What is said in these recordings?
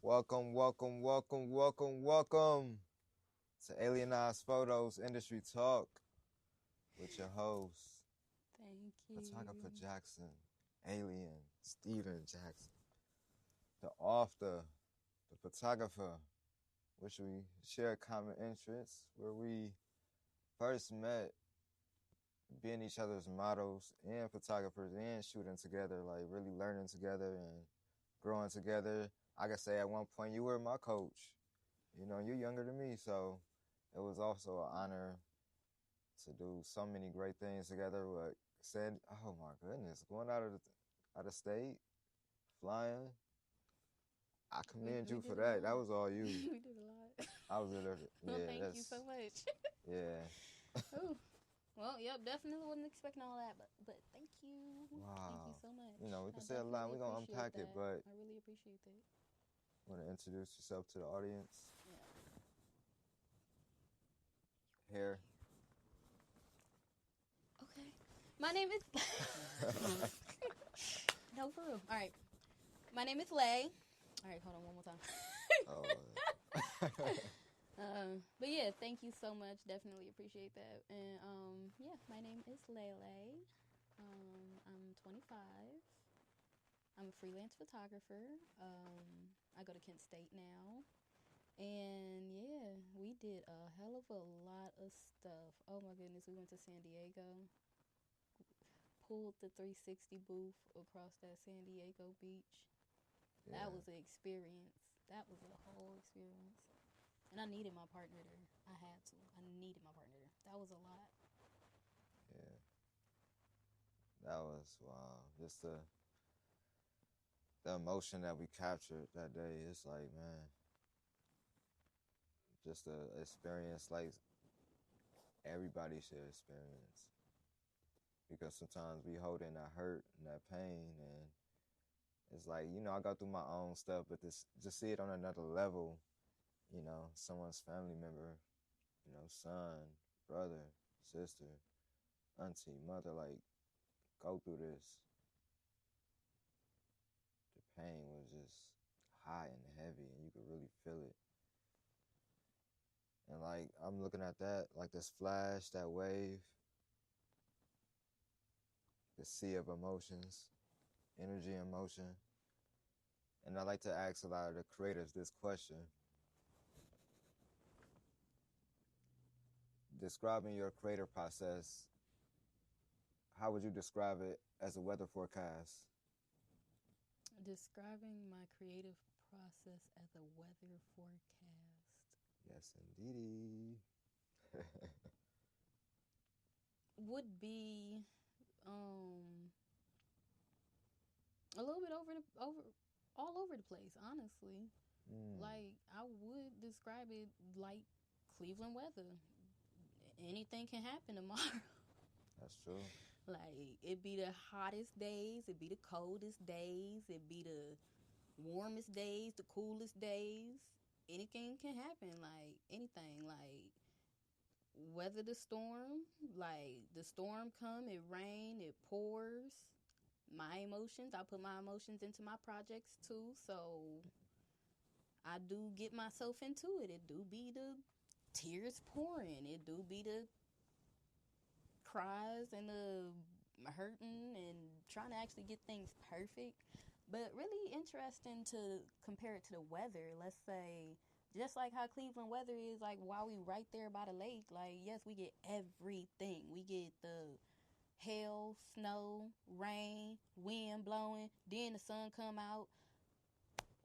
Welcome, welcome, welcome, welcome, welcome to Alienized Photos Industry Talk with your host, Thank Photographer you. Jackson, Alien Steven Jackson, the author, the photographer, which we share common interests, where we first met being each other's models and photographers and shooting together, like really learning together and growing together. I could say at one point you were my coach. You know, you're younger than me, so it was also an honor to do so many great things together. But said, oh my goodness, going out of state, flying. I commend We you for did a that. That lot. was all you. We did a lot. I was there. Well, Yeah, thank you so much. yeah. Oh, well, yep, definitely wasn't expecting all that, but thank you. Thank you Wow. so much. You know, we I can say a lot. definitely We're gonna appreciate unpack it, that. but I really appreciate that. want to introduce yourself to the audience. Yeah. Here. Okay. My name is. No, for real. All right. My name is Lai. All right, hold on one more time. Oh. But yeah, thank you so much. Definitely appreciate that. And yeah, my name is Lai Lai. I'm 25. I'm a freelance photographer. I go to Kent State now. And yeah, we did a hell of a lot of stuff. Oh my goodness, we went to San Diego, pulled the 360 booth across that San Diego beach. Yeah. That was an experience. That was a whole experience. And I needed my partner there. I had to. I needed my partner there. That was a lot. Yeah. That was wow. Just the emotion that we captured that day. It's like, man, just a experience like everybody should experience. Because sometimes we hold in that hurt and that pain, and it's like, you know, I go through my own stuff, but this just see it on another level. You know, someone's family member, you know, son, brother, sister, auntie, mother, like go through this. The pain was just high and heavy, and you could really feel it. And like I'm looking at that, like this flash, that wave, the sea of emotions, energy and motion. And I like to ask a lot of the creators this question. Describing your creative process, how would you describe it as a weather forecast? Describing my creative process as a weather forecast Yes, indeedy. would be a little bit all over the place, honestly. Like I would describe it like Cleveland weather. Anything can happen tomorrow. That's true. Like it be the hottest days, it be the coldest days, it be the warmest days, the coolest days. Anything can happen, like anything. Like weather the storm, like the storm come, it rain, it pours. My emotions, I put my emotions into my projects too, so I do get myself into it. It do be the tears pouring, it do be the cries and the hurting and trying to actually get things perfect. But really interesting to compare it to the weather. Let's say, just like how Cleveland weather is, like while we right there by the lake, like yes, we get everything. We get the hail, snow, rain, wind blowing, then the sun come out.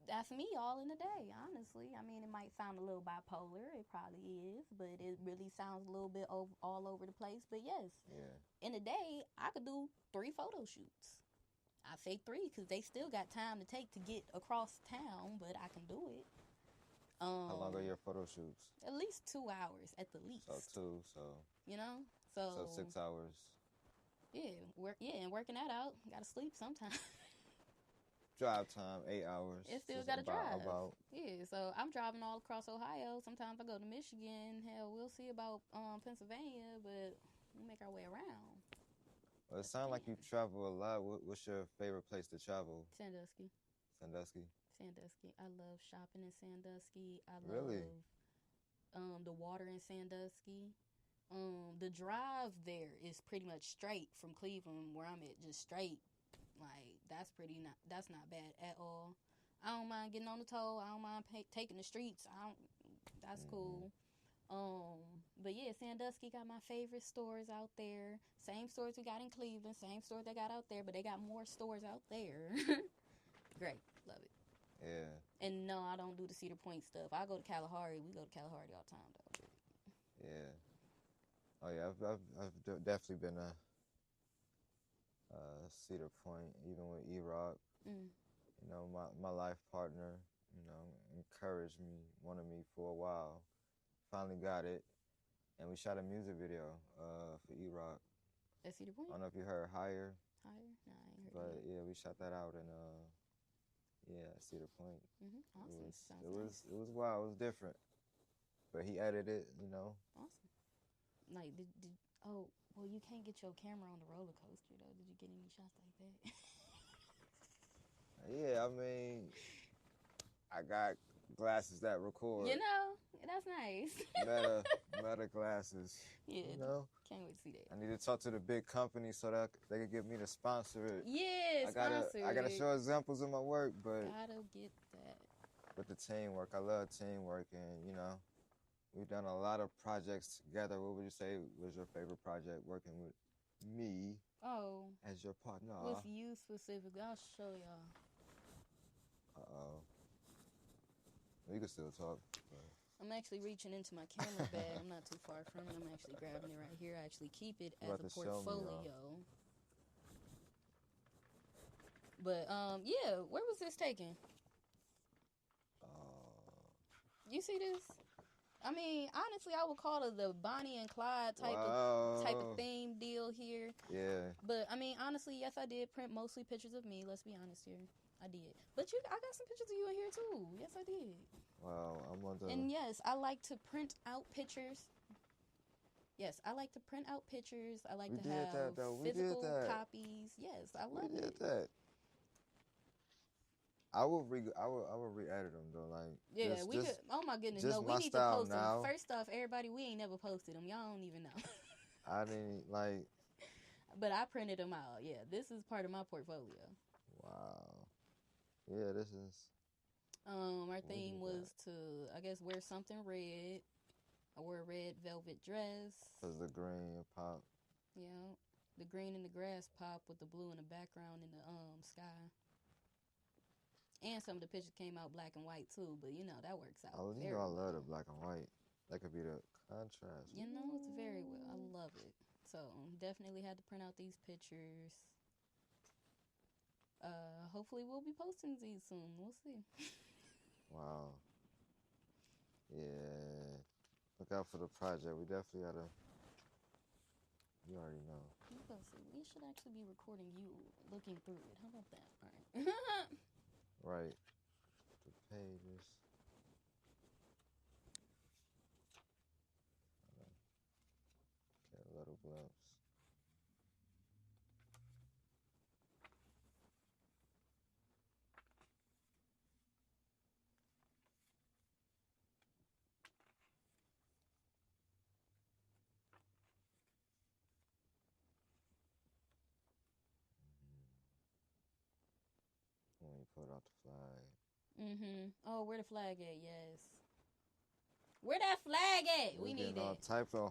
That's me all in a day, honestly. I mean, it might sound a little bipolar. It probably is, but it really sounds a little bit all over the place. But yes, Yeah. in a day, I could do 3 photo shoots. I say 3 because they still got time to take to get across town, but I can do it. How long are your photo shoots? At least 2 hours at the So least. two, so You know, so so 6 hours. yeah, and working that out, gotta sleep sometimes. Drive time, 8 hours. It still Just got to drive. about. Yeah, so I'm driving all across Ohio. Sometimes I go to Michigan. Hell, we'll see about Pennsylvania, but we make our way around. Well, it But sounds like you damn, travel a lot. What's your favorite place to travel? Sandusky. Sandusky. Sandusky. I love shopping in Sandusky. I Really? love the water in Sandusky. The drive there is pretty much straight from Cleveland, where I'm at, just straight. Like that's not bad at all. I don't mind getting on the toll. I don't mind taking the streets. That's cool. But yeah, Sandusky got my favorite stores out there. Same stores we got in Cleveland, same stores they got out there, but they got more stores out there. Great, love it. Yeah. And no, I don't do the Cedar Point stuff. I go to Kalahari. We go to Kalahari all the time, though. Yeah. Oh yeah, I've definitely been a Cedar Point, even with E-Rock. You know, my life partner, you know, encouraged me, wanted me for a while. Finally got it, and we shot a music video for E-Rock. At Cedar Point? I don't know if you heard Higher. Higher? Nah, I ain't heard But it. yeah, we shot that out in Cedar Point. Awesome. It was wild. It was different. But he edited it, you know. Awesome. Like, well, you can't get your camera on the roller coaster, though. Did you get any shots like that? Yeah, I mean, I got glasses that record. You know, that's nice. Meta glasses. Yeah. You know? Can't wait to see that. I need to talk to the big company so that they can get me to sponsor it. Yeah, I gotta show examples of my work, but gotta get that. With the teamwork, I love teamwork, and you know, we've done a lot of projects together. What would you say was your favorite project working with me as your partner? With you specifically, I'll show y'all. We can still talk. But... I'm actually reaching into my camera bag. I'm not too far from it. I'm actually grabbing it right here. I actually keep it as a portfolio. But yeah, where was this taken? You see this? I mean, honestly, I would call it the Bonnie and Clyde type of theme deal here. Yeah. But I mean, honestly, yes, I did print mostly pictures of me. Let's be honest here. I did. But I got some pictures of you in here too. Yes, I did. Wow, I'm on the... And yes, I like to print out pictures. Yes, I like to print out pictures. I like to have physical copies. Yes, I love it. We did that. I will re-edit them though, like we could. Oh my goodness, no, we need to post them. First off, everybody, we ain't never posted them. Y'all don't even know. I didn't like. But I printed them out. Yeah, this is part of my portfolio. Wow. Yeah, this is. Our theme was to, I guess, wear something red. I wore a red velvet dress. Cause the green pop. Yeah, the green in the grass pop with the blue in the background in the sky. And some of the pictures came out black and white too, but you know that works out. Oh, you know I love the black and white. That could be the contrast. You know, it's very well. I love it. So definitely had to print out these pictures. Hopefully we'll be posting these soon. We'll see. Wow. Yeah. Look out for the project. We definitely gotta. You already know. Let's see. We should actually be recording you looking through it. How about that? All right. Right. The pages. Get a little glimpse. When you put out the flag. Oh, where the flag at? Yes. Where that flag at? We need it.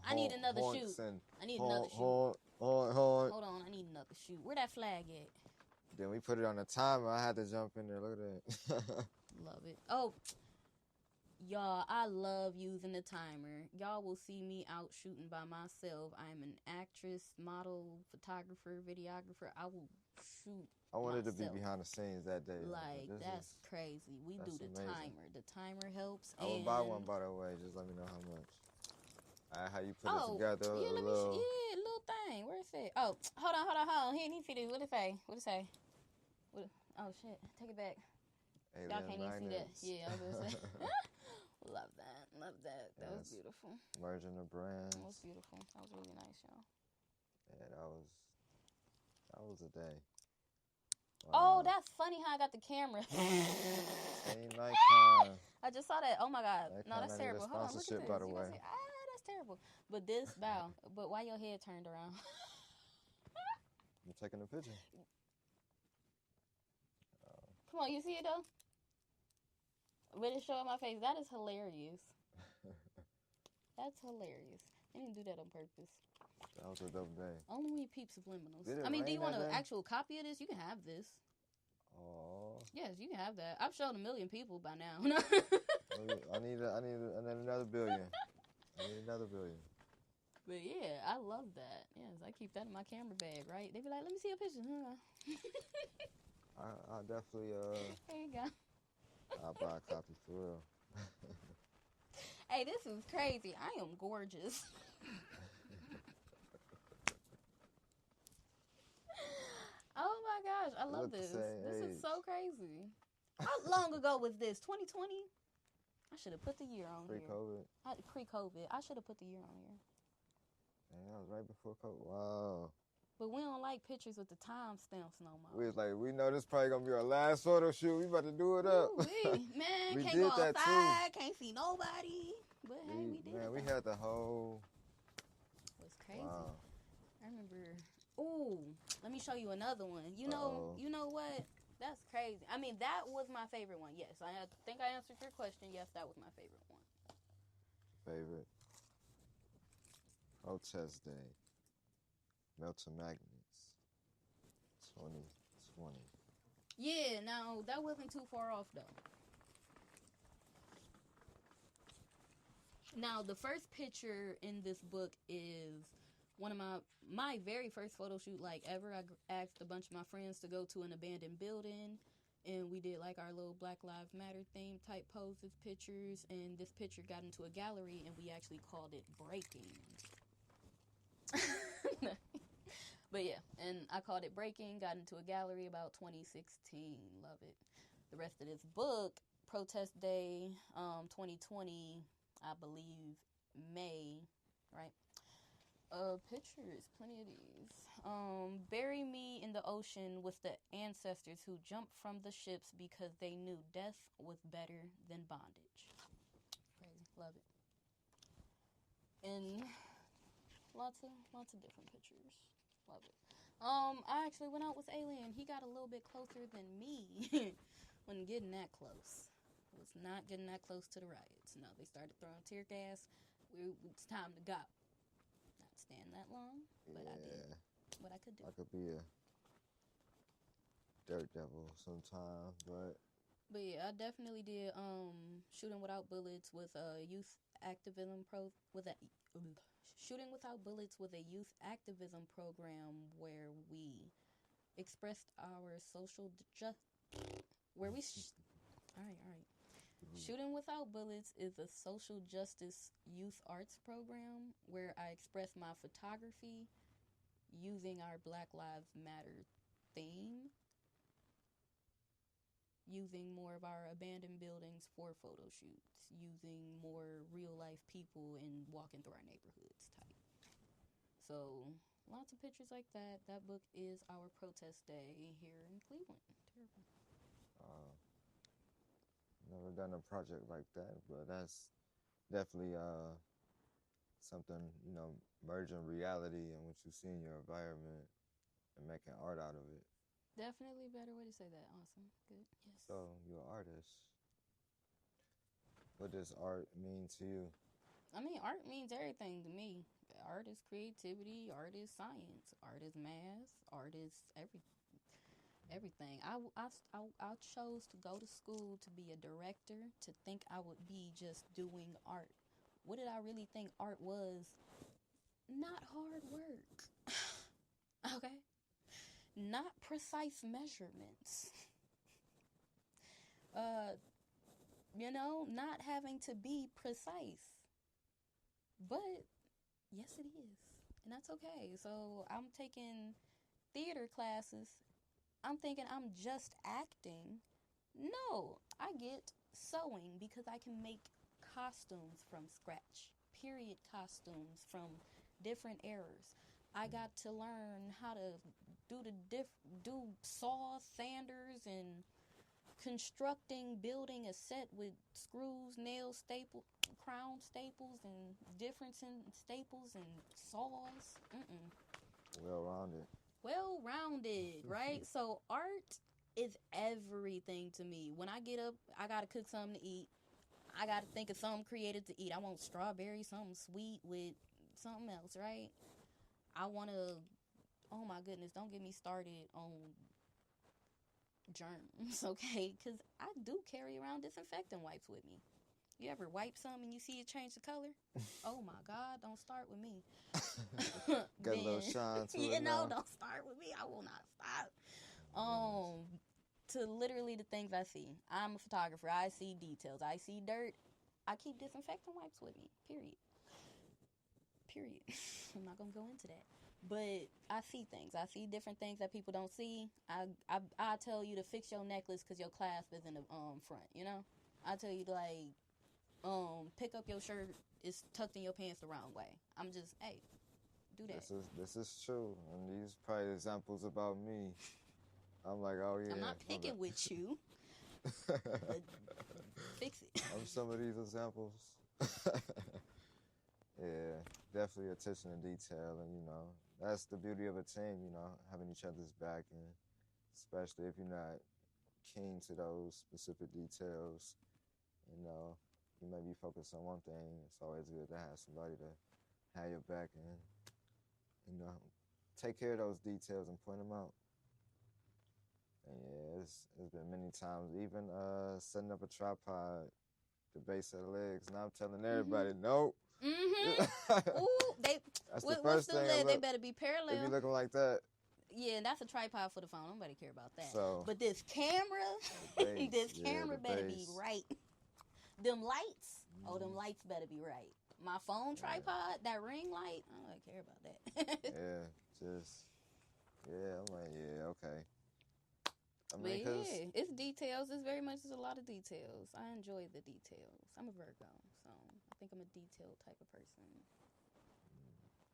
I need another shoot. I need another shoot. Hold on, I need another shoot. Where that flag at? Then we put it on the timer. I had to jump in there. Look at that. Love it. Oh, y'all, I love using the timer. Y'all will see me out shooting by myself. I'm an actress, model, photographer, videographer. I will shoot. I wanted to be behind the scenes that day. Like, that's crazy. We do the amazing. Timer. The timer helps. I will buy one, by the way. Just let me know how much. How you put it together. Yeah, little thing. Where is it? Oh, hold on. Here, let me see this. What it say? Oh, shit. Take it back. Alien Y'all can't even see that. magnets. Yeah, I was going to say. Love that. That was beautiful. Merging the brands. That was beautiful. That was really nice, y'all. Yeah, that was a day. Oh, that's funny how I got the camera. Ain't Nikon. I just saw that. Oh my God. Nikon, no, that's terrible. Hold on, look at this. by the way. Say, that's terrible. But this, bow. But why your head turned around? I'm taking a picture. Come on, you see it though? But it's showing my face. That is hilarious. That's hilarious. They didn't do that on purpose. That was a dope day. Only when you peep subliminals. I mean, do you want an actual copy of this? You can have this. Oh. Yes, you can have that. I've shown 1 million people by now. I need another billion. I need another billion. But yeah, I love that. Yes, I keep that in my camera bag, right? They be like, let me see a picture. I definitely There you go. I'll buy a copy for real. Hey, this is crazy. I am gorgeous. Oh my gosh, I love this. This is so crazy. How long ago was this? 2020? I should have put the year on Pre-COVID. here. Pre-COVID. I should have put the year on here. Dang, that was right before COVID. Wow. But we don't like pictures with the timestamps no more. We was like, we know this probably gonna be our last photo shoot. We about to do it up. Man, we can't did go that outside, too. can't see nobody. But hey, we did it. We had the whole. It was crazy. Wow. I remember. Ooh, let me show you another one. You know what? That's crazy. I mean, that was my favorite one. Yes, I think I answered your question. Yes, that was my favorite one. Favorite. Protest Day. Melting Magnets. 2020. Yeah, now that wasn't too far off though. Now the first picture in this book is one of my very first photo shoot like ever. I asked a bunch of my friends to go to an abandoned building, and we did like our little Black Lives Matter theme type poses, pictures, and this picture got into a gallery, and we actually called it Breaking. But yeah, and I called it Breaking, got into a gallery about 2016. Love it. The rest of this book, Protest Day, 2020, I believe May, right? Pictures, plenty of these. Bury me in the ocean with the ancestors who jumped from the ships because they knew death was better than bondage. Crazy, love it. And lots of different pictures. Love it. I actually went out with Alien. He got a little bit closer than me. Wasn't getting that close. Was not getting that close to the riots. No, they started throwing tear gas. It's time to go. Not staying that long, but I did what I could do. I could be a dirt devil sometimes, but yeah, I definitely did shooting without bullets with a youth activism Shooting Without Bullets with a youth activism program where we expressed our social all right. Shooting Without Bullets is a social justice youth arts program where I express my photography using our Black Lives Matter theme, using more of our abandoned buildings for photo shoots, using more real life people and walking through our neighborhoods type. So lots of pictures like that. That book is our Protest Day here in Cleveland. Terrible. Never done a project like that, but that's definitely something, merging reality and what you see in your environment and making art out of it. Definitely a better way to say that. Awesome. Good. Yes. So, you're an artist. What does art mean to you? I mean, art means everything to me. Art is creativity. Art is science. Art is math. Art is everything. I chose to go to school to be a director, to think I would be just doing art. What did I really think art was? Not hard work. Okay? Not precise measurements. Not having to be precise. But yes, it is. And that's okay. So I'm taking theater classes. I'm thinking I'm just acting. No, I get sewing because I can make costumes from scratch. Period costumes from different eras. I got to learn how to do saws, sanders, and building a set with screws, nails, crown staples, and difference in staples and saws. Well-rounded, right? So art is everything to me. When I get up, I gotta cook something to eat. I gotta think of something creative to eat. I want strawberries, something sweet with something else, right? I wanna. Oh my goodness! Don't get me started on germs, okay? Because I do carry around disinfectant wipes with me. You ever wipe something and you see it change the color? Oh my God, don't start with me. Got a little shine to it now. Don't start with me. I will not stop. To literally the things I see. I'm a photographer. I see details. I see dirt. I keep disinfectant wipes with me. Period. I'm not going to go into that. But I see things. I see different things that people don't see. I tell you to fix your necklace because your clasp is in the front, you know? I tell you to, like, pick up your shirt. It's tucked in your pants the wrong way. I'm just, hey, do that. This is true. And these probably examples about me. I'm like, oh, yeah. I'm not picking with you. But fix it. I'm some of these examples. Yeah, definitely attention to detail. And, you know, that's the beauty of a team, you know, having each other's back. And especially if you're not keen to those specific details, you know, you may be focused on one thing. It's always good to have somebody to have your back and, you know, take care of those details and point them out. And yeah, it's been many times, even setting up a tripod, the base of the legs, and I'm telling everybody, nope. Ooh, that's the first thing. They better be parallel. They be looking like that. Yeah, that's a tripod for the phone. Nobody care about that. So, but this camera, camera better be right. Them lights, them lights better be right. My phone tripod, that ring light, I don't care about that. I'm like, okay. I mean, it's details. It's very much, there's a lot of details. I enjoy the details. I'm a Virgo, so I think I'm a detailed type of person.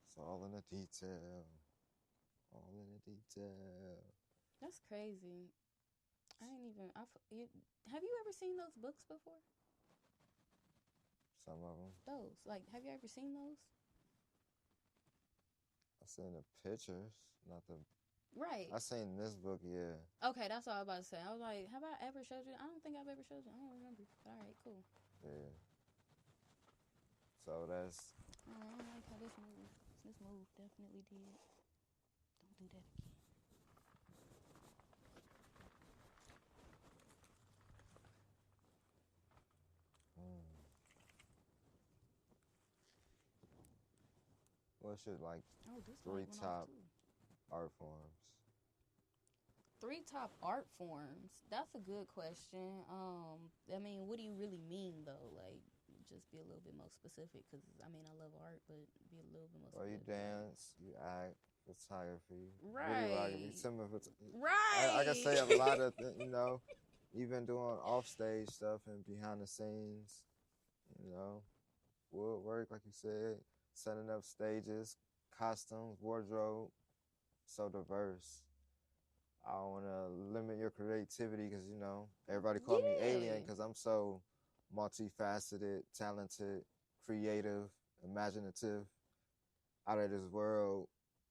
It's all in the detail. All in the detail. That's crazy. Have you ever seen those books before? Some of them. Those, like, have you ever seen those? I've seen the pictures, not the. Right. I seen this book, yeah. Okay, that's what I was about to say. I was like, have I ever showed you? I don't think I've ever showed you. I don't remember. But all right, cool. Yeah. So that's. I don't like how this moved. This move definitely did. Don't do that again. What's your, like, 3 top art forms? 3 top art forms? That's a good question. I mean, what do you really mean, though? Like, just be a little bit more specific, because, I mean, I love art, but be a little bit more specific. Well, you dance, you act, photography, right? Right. I can say a lot of you know, even doing offstage stuff and behind the scenes, you know, woodwork, like you said, setting up stages, costumes, wardrobe, so diverse. I don't want to limit your creativity because, you know, everybody call me alien because I'm so multifaceted, talented, creative, imaginative, out of this world,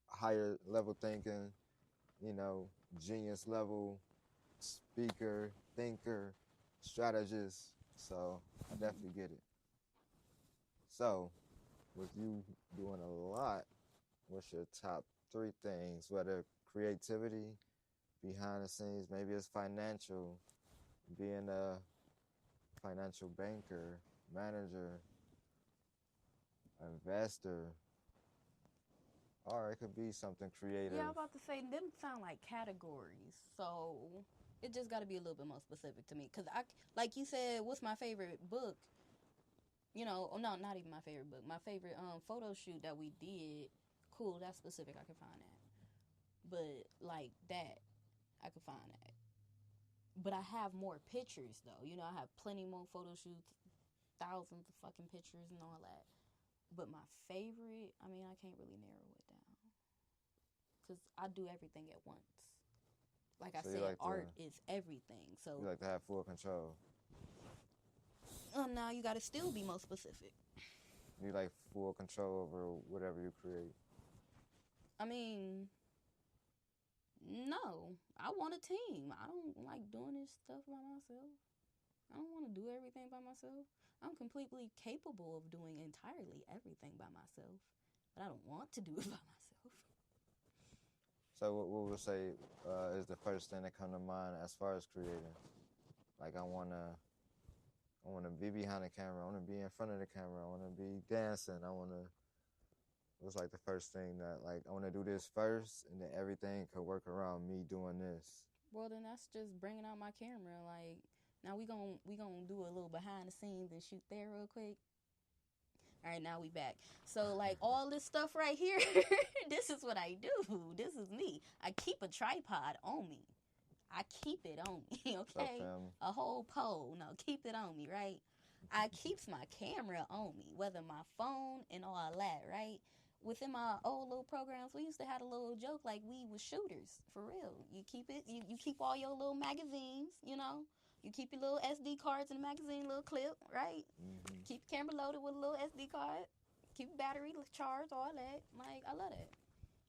higher level thinking, you know, genius level speaker, thinker, strategist. So I definitely get it. So with you doing a lot, what's your top 3 things? Whether creativity, behind the scenes, maybe it's financial, being a financial banker, manager, investor, or it could be something creative. Yeah, I was about to say, them sound like categories, so it just got to be a little bit more specific to me. Because, like you said, what's my favorite book? You know, no, not even my favorite book. My favorite photo shoot that we did, cool, that's specific, I can find that. But, like, that, I could find that. But I have more pictures, though. You know, I have plenty more photo shoots, thousands of fucking pictures and all that. But my favorite, I mean, I can't really narrow it down. because I do everything at once. Like I So said, art is everything. So you like to have full control. Now you got to still be more specific. You like full control over whatever you create. I mean, no, I want a team. I don't like doing this stuff by myself. I don't want to do everything by myself. I'm completely capable of doing entirely everything by myself, but I don't want to do it by myself. So what would say is the first thing that come to mind as far as creating? Like I wanna be behind the camera. I wanna be in front of the camera. I wanna be dancing. What's like the first thing that like I wanna do this first, and then everything could work around me doing this. Well, then that's just bringing out my camera. Like now we gonna do a little behind the scenes and shoot there real quick. All right, now we back. So, like, all this stuff right here, this is what I do. This is me. I keep a tripod on me. I keep it on me, okay? A whole pole. No, keep it on me, right? I keeps my camera on me, whether my phone and all that, right? Within my old little programs, we used to have a little joke like we was shooters, for real. You keep it, you keep all your little magazines, you know? You keep your little SD cards in the magazine, little clip, right? Mm-hmm. Keep the camera loaded with a little SD card. Keep the battery charged, all that. Like, I love that.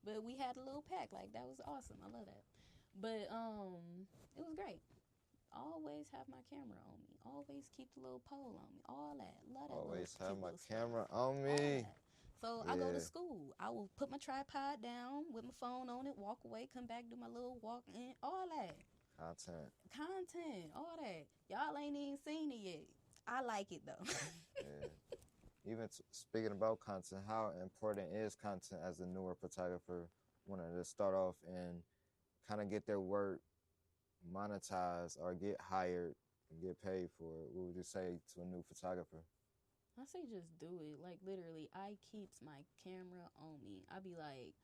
But we had a little pack. Like, that was awesome. I love that. But, it was great. Always have my camera on me. Always keep the little pole on me. All that. Love that. Always have my stuff. camera on me. So I go to school. I will put my tripod down with my phone on it, walk away, come back, do my little walk in, all that. Content, all that. Y'all ain't even seen it yet. I like it though. Yeah. Even speaking about content, how important is content as a newer photographer wanting to start off and kind of get their work monetized or get hired and get paid for it? What would you say to a new photographer? I say just do it. Like literally, I keeps my camera on me. I be like,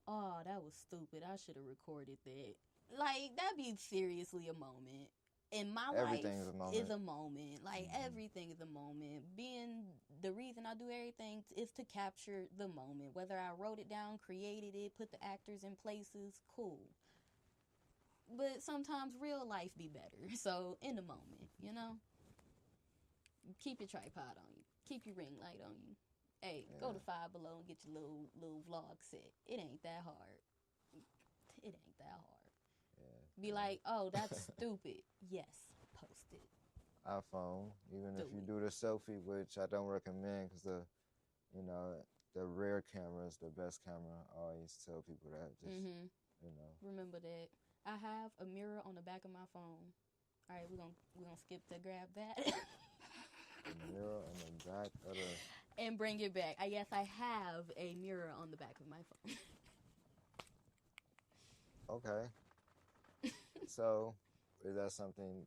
oh, that was stupid. I should have recorded that. Like, that'd be seriously a moment. In my everything life is a moment. Like, everything is a moment. The reason I do everything is to capture the moment. Whether I wrote it down, created it, put the actors in places, cool. But sometimes real life be better. So, in the moment, you know? Keep your tripod on you. Keep your ring light on you. Hey, go to Five Below and get your little vlog set. It ain't that hard. It ain't that hard. Be like, oh, that's stupid. Yes, post it. iPhone, even if you do the selfie, which I don't recommend because the rare camera is the best camera. I always tell people that. Remember that. I have a mirror on the back of my phone. All right, we're gonna skip to grab that. A mirror on the back of the... And bring it back. Yes, I have a mirror on the back of my phone. Okay. So, is that something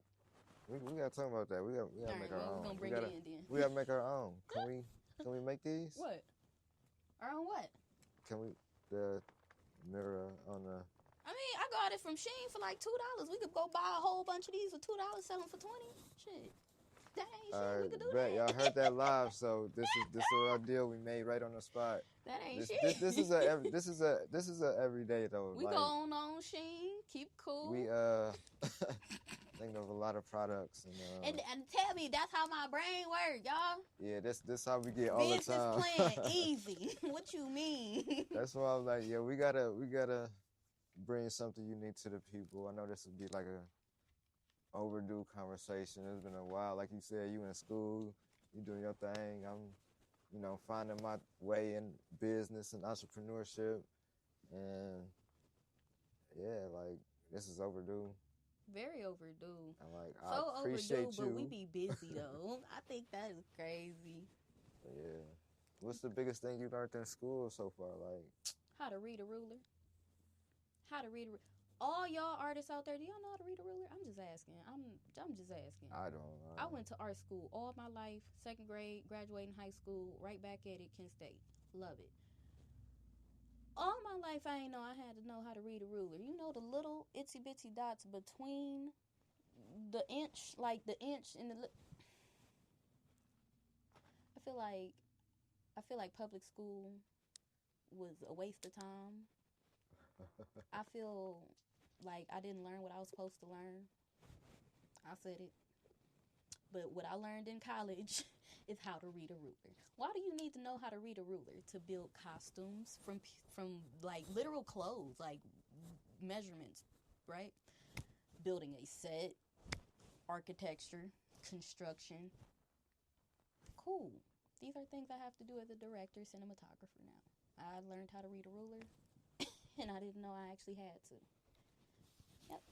we gotta talk about that? We gotta make our own. We're gonna bring it in then. We gotta make our own. Can we make these? What? Our own what? Can we the mirror on the? I mean, I got it from Shein for like $2. We could go buy a whole bunch of these for $2, sell them for $20. Shit. That ain't shit. We could do that. Y'all heard that live, so this is our deal we made right on the spot. That ain't shit. This is a everyday though. We like, go on Shein, keep cool. We think of a lot of products and tell me that's how my brain works, y'all. Yeah, this how we get all the time. Business plan easy. What you mean? That's why I'm like, yeah, we gotta bring something unique to the people. I know this would be like a overdue conversation. It's been a while. Like you said, you in school, you doing your thing. I'm, finding my way in business and entrepreneurship. And yeah, like this is overdue. Very overdue. And like so I appreciate overdue, but we be busy though. I think that is crazy. Yeah. What's the biggest thing you learned in school so far? Like how to read a ruler. All y'all artists out there, do y'all know how to read a ruler? I'm just asking. I'm just asking. I don't know. I went to art school all my life, 2nd grade, graduating high school, right back at it, Kent State. Love it. All my life, I ain't know I had to know how to read a ruler. You know the little itsy bitsy dots between the inch, like the inch and the. I feel like public school was a waste of time. I feel like I didn't learn what I was supposed to learn. I said it. But what I learned in college is how to read a ruler. Why do you need to know how to read a ruler? To build costumes from like literal clothes, like measurements, right? Building a set, architecture, construction. Cool. These are things I have to do as a director, cinematographer now. I learned how to read a ruler, and I didn't know I actually had to. Yep.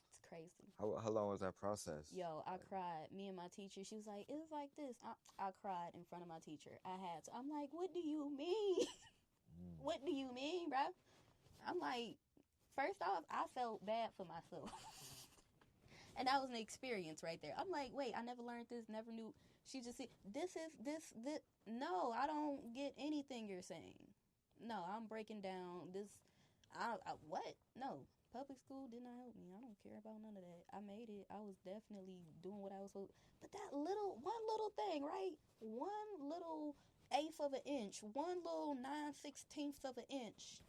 It's crazy. How long was that process? Yo, I cried. Me and my teacher, she was like, it was like this. I cried in front of my teacher. I had to. I'm like, what do you mean? What do you mean, bro? I'm like, first off, I felt bad for myself. And that was an experience right there. I'm like, wait, I never learned this, never knew. She just said, this. No, I don't get anything you're saying. No, I'm breaking down this. What? No. Public school did not help me. I don't care about none of that. I made it. I was definitely doing what I was supposed. But that one little thing, right? One little eighth of an inch, one little 9/16 of an inch,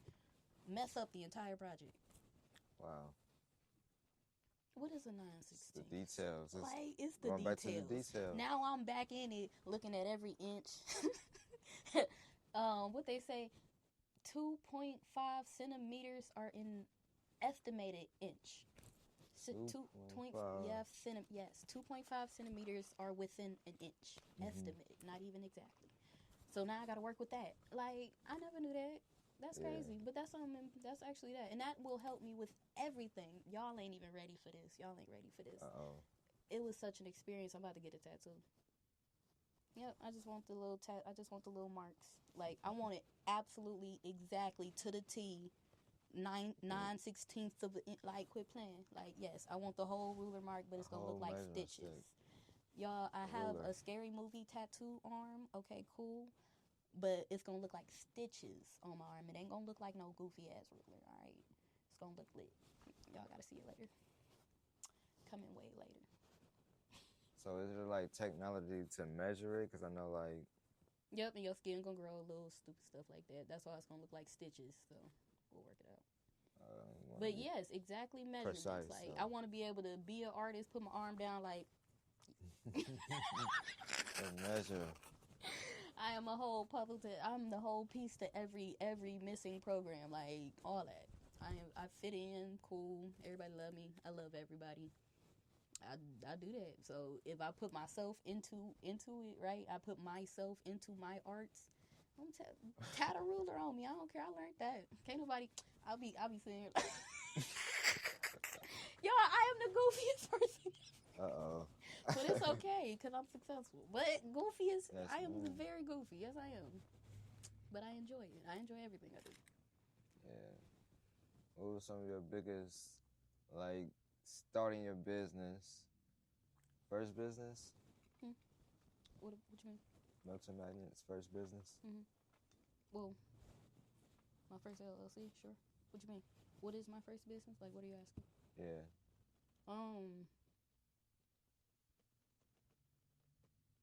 mess up the entire project. Wow. What is a 9/16? The details. It's the details. Back to the details. Now I'm back in it, looking at every inch. What they say, 2.5 centimeters are in estimated inch. So 2.5 centimeters are within an inch. Estimated, not even exactly. So now I got to work with that. Like, I never knew that. That's crazy, but that's actually that, and that will help me with everything. Y'all ain't even ready for this. Y'all ain't ready for this. It was such an experience. I'm about to get a tattoo. Yep, I just want the little marks. Like, I want it absolutely exactly to the T. 9/16 of an inch. Like, quit playing. Like, yes, I want the whole ruler mark, but it's gonna look like stitches. Y'all, I have a scary movie tattoo arm. Okay, cool. But it's gonna look like stitches on my arm. It ain't gonna look like no goofy ass ruler, alright? It's gonna look lit. Y'all gotta see it later. Coming way later. So is there like technology to measure it? Because I know like... Yep, and your skin gonna grow a little stupid stuff like that. That's why it's gonna look like stitches, so we'll work it out. But yes, exactly measurements. Precise, like, I want to be able to be an artist, put my arm down like... and measure. I am a whole puzzle I'm the whole piece to every missing program, like all that. I fit in, cool. Everybody love me. I love everybody. I do that. So if I put myself into it, right? I put myself into my arts. I'm tat a ruler on me. I don't care. I learned that. Can't nobody. I'll be saying, yo, I am the goofiest person. But it's okay, because I'm successful. But goofy is, I am very goofy. Yes, I am. But I enjoy it. I enjoy everything I do. Yeah. What were some of your biggest, like, starting your business, first business? What you mean? Melting Magnets, first business? Well, my first LLC, sure. What you mean? What is my first business? Like, what are you asking? Yeah.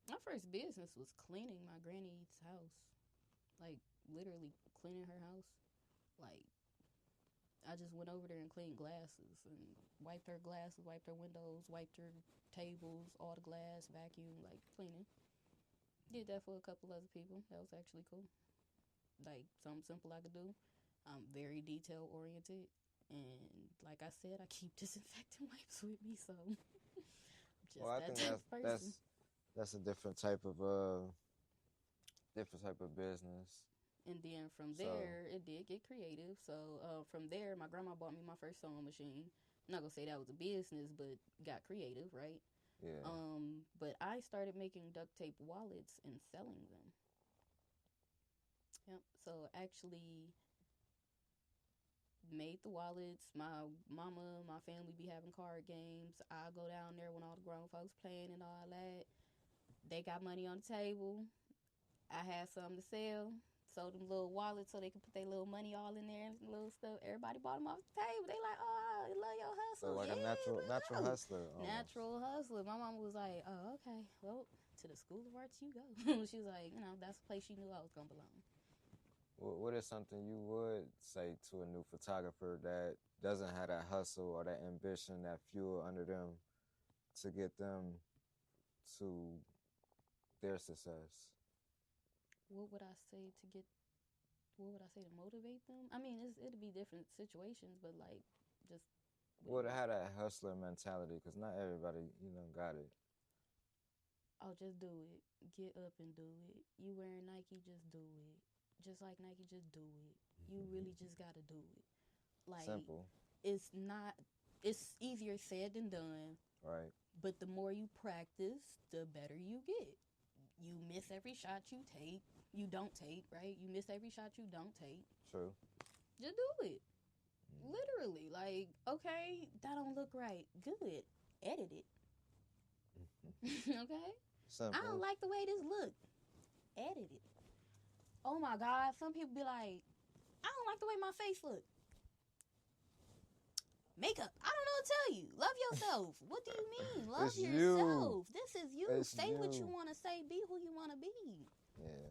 My first business was cleaning my granny's house. Like, literally cleaning her house. Like, I just went over there and cleaned glasses and wiped her glasses, wiped her windows, wiped her tables, all the glass, vacuum, like, cleaning. Did that for a couple other people. That was actually cool. Like, something simple I could do. I'm very detail oriented. And like I said, I keep disinfectant wipes with me, so just well, I think that's a different type of business. And then from there, it did get creative. So from there, my grandma bought me my first sewing machine. I'm not gonna say that was a business, but got creative, right? Yeah. But I started making duct tape wallets and selling them. Yep. So actually made the wallets. My mama, my family be having card games. I go down there when all the grown folks playing and all that. They got money on the table. I had something to sell. Sold them little wallets so they could put their little money all in there and little stuff. Everybody bought them off the table. They like, oh, I love your hustle. So like a natural hustler. Almost. Natural hustler. My mama was like, oh, okay. Well, to the School of Arts you go. She was like, that's the place she knew I was going to belong. What is something you would say to a new photographer that doesn't have that hustle or that ambition, that fuel under them to get them to their success? What would I say to get? What would I say to motivate them? I mean, it'd be different situations, but like just. Well, to have that hustler mentality, because not everybody, got it. Oh, just do it. Get up and do it. You wearing Nike, just do it. Just like Nike, just do it. You really just gotta do it. Like, simple. It's not. It's easier said than done. Right. But the more you practice, the better you get. You miss every shot you take. You don't take, right? You miss every shot you don't take. True. Just do it. Literally. Like, okay, that don't look right. Good. Edit it. Okay? Simple. I don't like the way this look. Edit it. Oh my God. Some people be like, I don't like the way my face look. Makeup. I don't know what to tell you. Love yourself. What do you mean? Love It's yourself. you. This is you. It's say you. what you want to say. Be who you want to be. Yeah.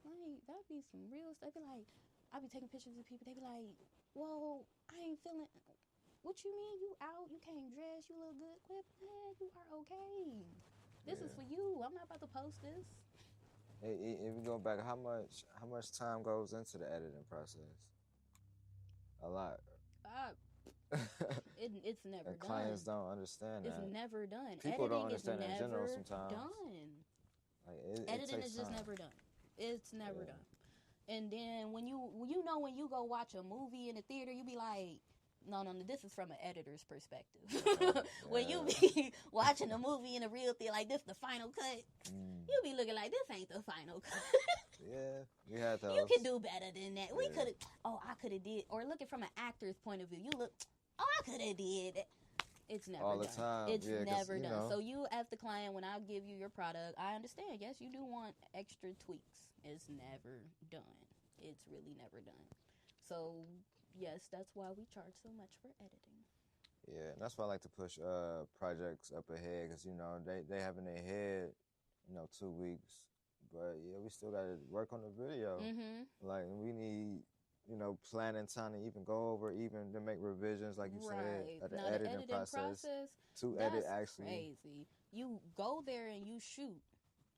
Like, that'd be some real stuff. Be like, I be taking pictures of people. They be like, well, I ain't feeling. What you mean? You out? You can't dress? You look good? Quit, man. You are okay. This is for you. I'm not about to post this. If we go back, how much time goes into the editing process? A lot. It's never and done. Clients don't understand that. It's never done. People Editing don't understand is in never general sometimes. done. Like Editing takes is just time. never done. It's never done. And then when you go watch a movie in the theater, you be like, no, this is from an editor's perspective. Okay. When you be watching a movie in a real theater, like this the final cut, you be looking like this ain't the final cut. Yeah, we had those. You could do better than that. We could have. Oh, I could have did. Or looking from an actor's point of view, you look. Oh, I could have did. It's never all done. the time. It's never done. Know. So you, as the client, when I give you your product, I understand. Yes, you do want extra tweaks. It's never done. It's really never done. So yes, that's why we charge so much for editing. Yeah, and that's why I like to push projects up ahead because they have in their head 2 weeks, but yeah, we still gotta work on the video. Like we need planning time to even go over, even to make revisions, like you said, at the editing process to edit actually. Crazy. You go there and you shoot,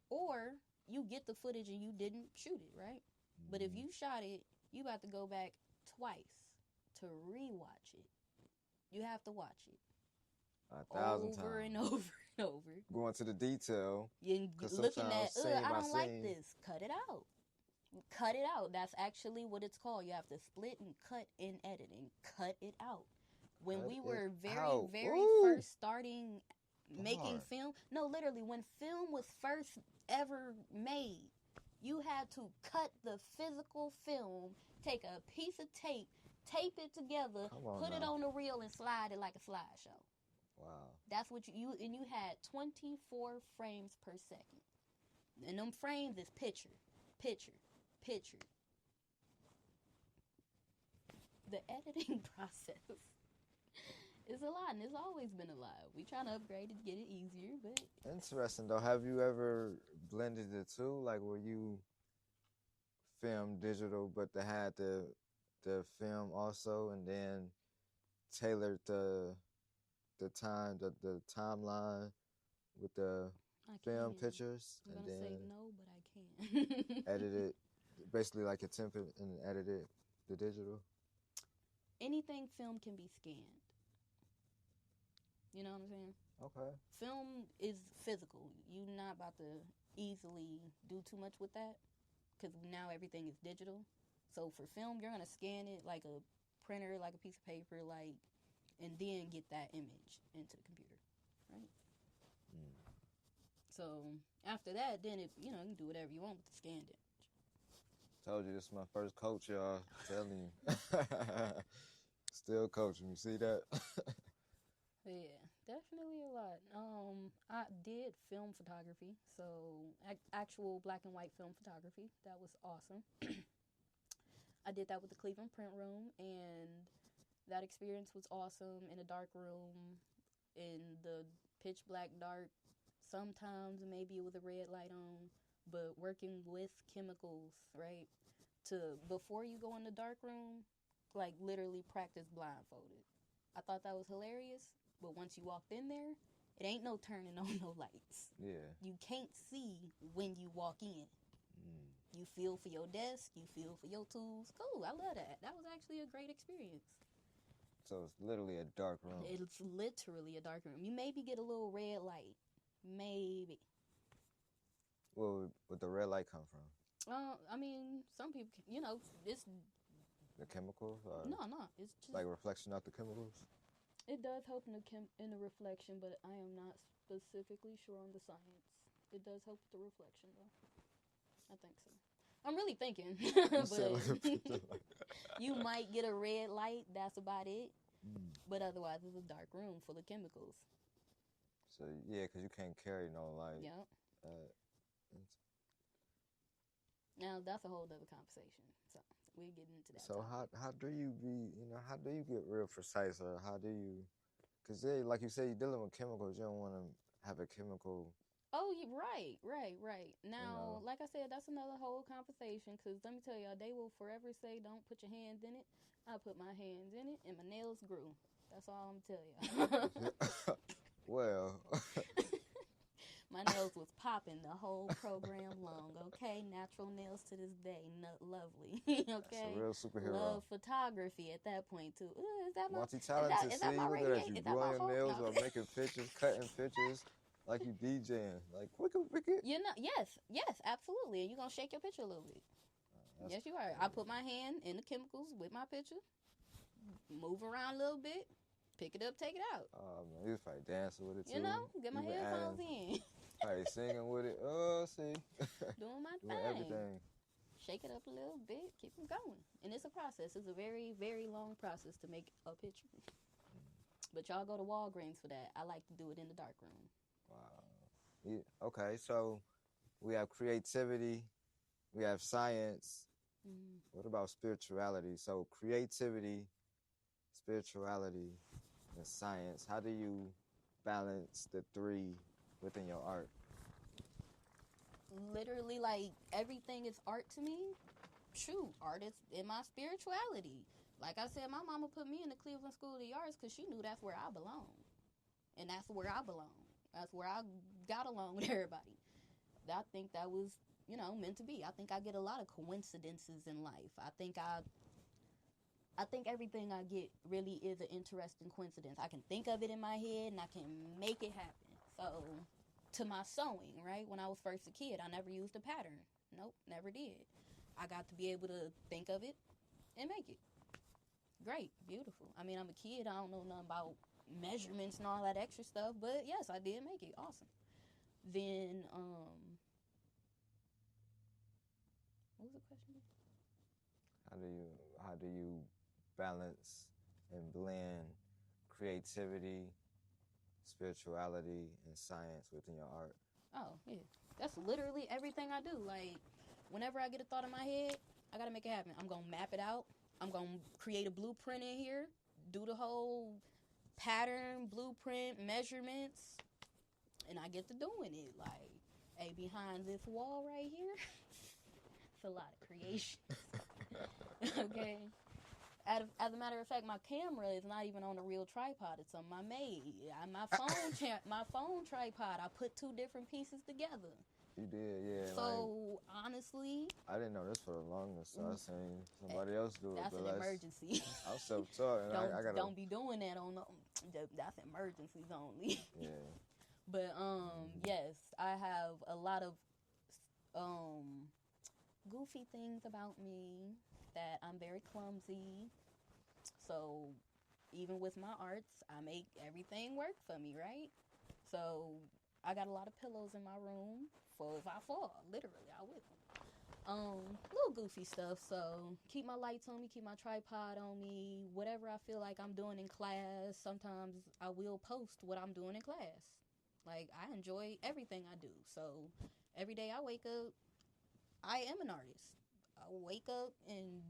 or you get the footage and you didn't shoot it, right? But if you shot it, you about to go back twice to rewatch it. You have to watch it 1,000 times. Over and over and over. Going to the detail. You're looking at, I don't like this. Cut it out. Cut it out. That's actually what it's called. You have to split and cut in editing. Cut it out. When we were very first starting making film, no, literally, when film was first ever made, you had to cut the physical film, take a piece of tape it together, put it on the reel, and slide it like a slideshow. Wow. That's what you had 24 frames per second. And them frames is picture. The editing process is a lot, and it's always been a lot. We trying to upgrade it, get it easier, but... Interesting, though. Have you ever blended the two? Like, where you film digital, but they had the film also, and then tailored the timeline with the film pictures, I'm and gonna then say no, but I can. edit it, basically like a template, and edit it the digital. Anything film can be scanned. You know what I'm saying? Okay. Film is physical. You're not about to easily do too much with that because now everything is digital. So for film, you're going to scan it like a printer, like a piece of paper, and then get that image into the computer, right? So after that, then you can do whatever you want with the scanned image. Told you this is my first coach, y'all. Telling you. Still coaching. You see that? Yeah, definitely a lot. I did film photography, so actual black and white film photography. That was awesome. I did that with the Cleveland Print Room, and that experience was awesome in a dark room, in the pitch black dark. Sometimes maybe with a red light on, but working with chemicals, right? Before you go in the dark room, like literally practice blindfolded. I thought that was hilarious, but once you walked in there, it ain't no turning on no lights. Yeah. You can't see when you walk in. You feel for your desk, you feel for your tools. Cool, I love that. That was actually a great experience. So it's literally a dark room. It's literally a dark room. You maybe get a little red light. Maybe. Where would the red light come from? I mean, some people, it's... The chemicals? Or No, it's just... like reflection of the chemicals? It does help in the reflection, but I am not specifically sure on the science. It does help with the reflection, though. I think so. I'm really thinking. But you might get a red light. That's about it. But otherwise, it's a dark room full of chemicals. So, yeah, because you can't carry no light. Yep. Now, that's a whole other conversation. So, we're getting into that. So, how do you how do you get real precise? Or how do you, because like you say, you're dealing with chemicals. You don't want to have a chemical. Oh, right. Now, like I said, that's another whole conversation, because let me tell y'all, they will forever say, don't put your hands in it. I put my hands in it, and my nails grew. That's all I'm going to tell y'all. Well. My nails was popping the whole program long, okay? Natural nails to this day. Lovely, okay? That's a real superhero. Love photography at that point, too. Is that my... Multi-talented, is that my look at you growing your nails or making pictures, cutting pictures. Like you DJing, like quick. Yes, absolutely. And you're gonna shake your picture a little bit. Yes, you are. I put my hand in the chemicals with my picture, move around a little bit, pick it up, take it out. Oh man, you was probably dancing with it too. Get my headphones in. Probably singing with it. Oh, see. Doing my Doing thing. everything. Shake it up a little bit, keep it going. And it's a process. It's a very, very long process to make a picture. But y'all go to Walgreens for that. I like to do it in the dark room. Wow. Yeah. Okay, so we have creativity, we have science. What about spirituality? So creativity, spirituality, and science. How do you balance the three within your art? Literally, like, everything is art to me. Shoot, art is in my spirituality. Like I said, my mama put me in the Cleveland School of the Arts because she knew that's where I belong. And that's where I belong. That's where I got along with everybody. I think that was, meant to be. I think I get a lot of coincidences in life. I think everything I get really is an interesting coincidence. I can think of it in my head and I can make it happen. So, to my sewing, right? When I was first a kid, I never used a pattern. Nope, never did. I got to be able to think of it and make it. Great, beautiful. I mean, I'm a kid. I don't know nothing about measurements and all that extra stuff, but yes, I did make it. Awesome. Then what was the question? How do you balance and blend creativity, spirituality, and science within your art? Oh, yeah. That's literally everything I do. Like, whenever I get a thought in my head, I gotta make it happen. I'm gonna map it out. I'm gonna create a blueprint in here, do the whole pattern, blueprint, measurements, and I get to doing it. Like, hey, behind this wall right here, it's a lot of creation. Okay? As a matter of fact, my camera is not even on a real tripod. It's on my maid. My phone tripod, I put two different pieces together. You did, yeah. So, honestly... I didn't know this for the longest, so I seen somebody else do it. That's an emergency. I'm self-taught, and I gotta... Don't be doing that on the... That's emergencies only. Yeah. But, yes, I have a lot of goofy things about me, that I'm very clumsy. So, even with my arts, I make everything work for me, right? So, I got a lot of pillows in my room for if I fall. Literally, I will. Little goofy stuff. So, keep my lights on me, keep my tripod on me. Whatever I feel like I'm doing in class, sometimes I will post what I'm doing in class. Like, I enjoy everything I do. So, every day I wake up, I am an artist. I wake up and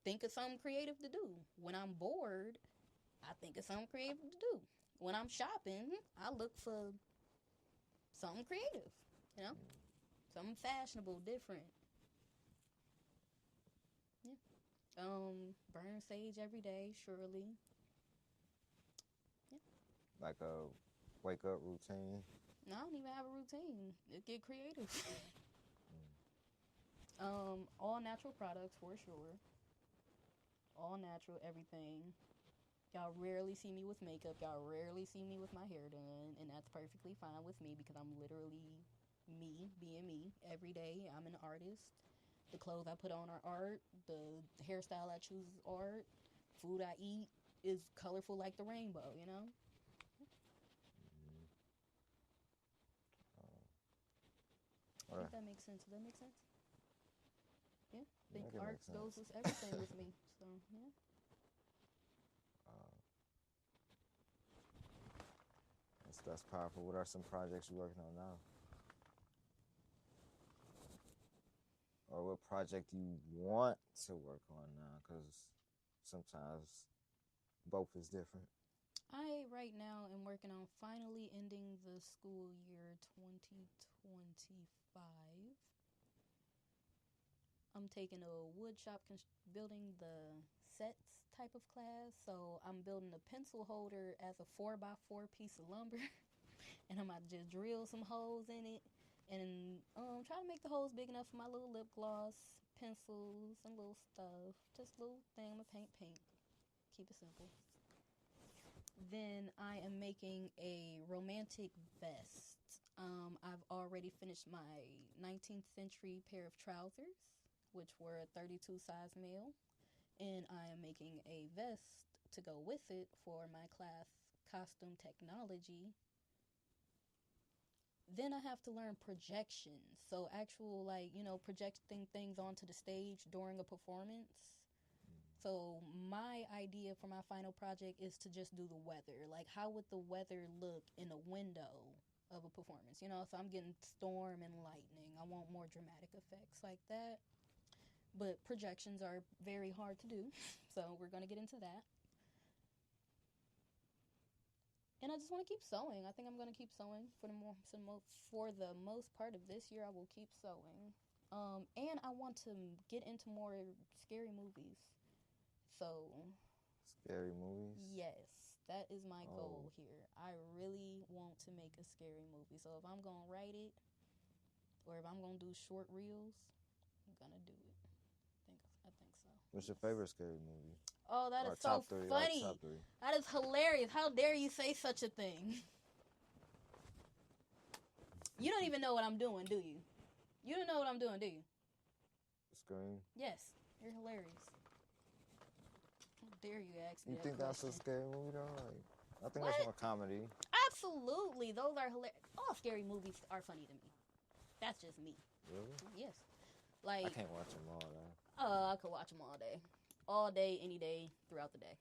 think of something creative to do. When I'm bored, I think of something creative to do. When I'm shopping, I look for something creative, Something fashionable, different. Yeah. Burn sage every day, surely. Yeah. Like a wake up routine? No, I don't even have a routine. Get creative. All natural products for sure. All natural, everything. Y'all rarely see me with makeup. Y'all rarely see me with my hair done. And that's perfectly fine with me because I'm literally me, being me. Every day, I'm an artist. The clothes I put on are art. The hairstyle I choose is art. Food I eat is colorful like the rainbow, you know? I think that makes sense. Does that make sense? Yeah. I think art goes with everything with me. So, yeah. That's powerful. What are some projects you're working on now? Or what project you want to work on now? Because sometimes both is different. I, right now, am working on finally ending the school year 2025. I'm taking a wood shop building the sets type of class. So I'm building a pencil holder as a 4x4 piece of lumber. And I'm about to just drill some holes in it. And try to make the holes big enough for my little lip gloss, pencils, and little stuff. Just a little thing. I'm going to paint. Keep it simple. Then I am making a romantic vest. I've already finished my 19th century pair of trousers, which were a 32 size male. And I am making a vest to go with it for my class, costume technology. Then I have to learn projection. So actual, projecting things onto the stage during a performance. So my idea for my final project is to just do the weather. Like, how would the weather look in a window of a performance? You know, so I'm getting storm and lightning. I want more dramatic effects like that. But projections are very hard to do. So we're going to get into that. And I just want to keep sewing. I think I'm going to keep sewing for the most part of this year. I will keep sewing. And I want to get into more scary movies. So, scary movies? Yes, that is my goal here. I really want to make a scary movie. So if I'm going to write it, or if I'm going to do short reels, I'm going to do it. I think so. What's your favorite scary movie? Oh, that is so funny. That is hilarious. How dare you say such a thing? You don't even know what I'm doing, do you? You don't know what I'm doing, do you? Scream? Yes. You're hilarious. How dare you ask me You think that's a scary movie, though? Like, I think that's more comedy. Absolutely. Those are hilarious. All scary movies are funny to me. That's just me. Really? Yes. Like, I can't watch them all, though. I could watch them all day. All day, any day, throughout the day.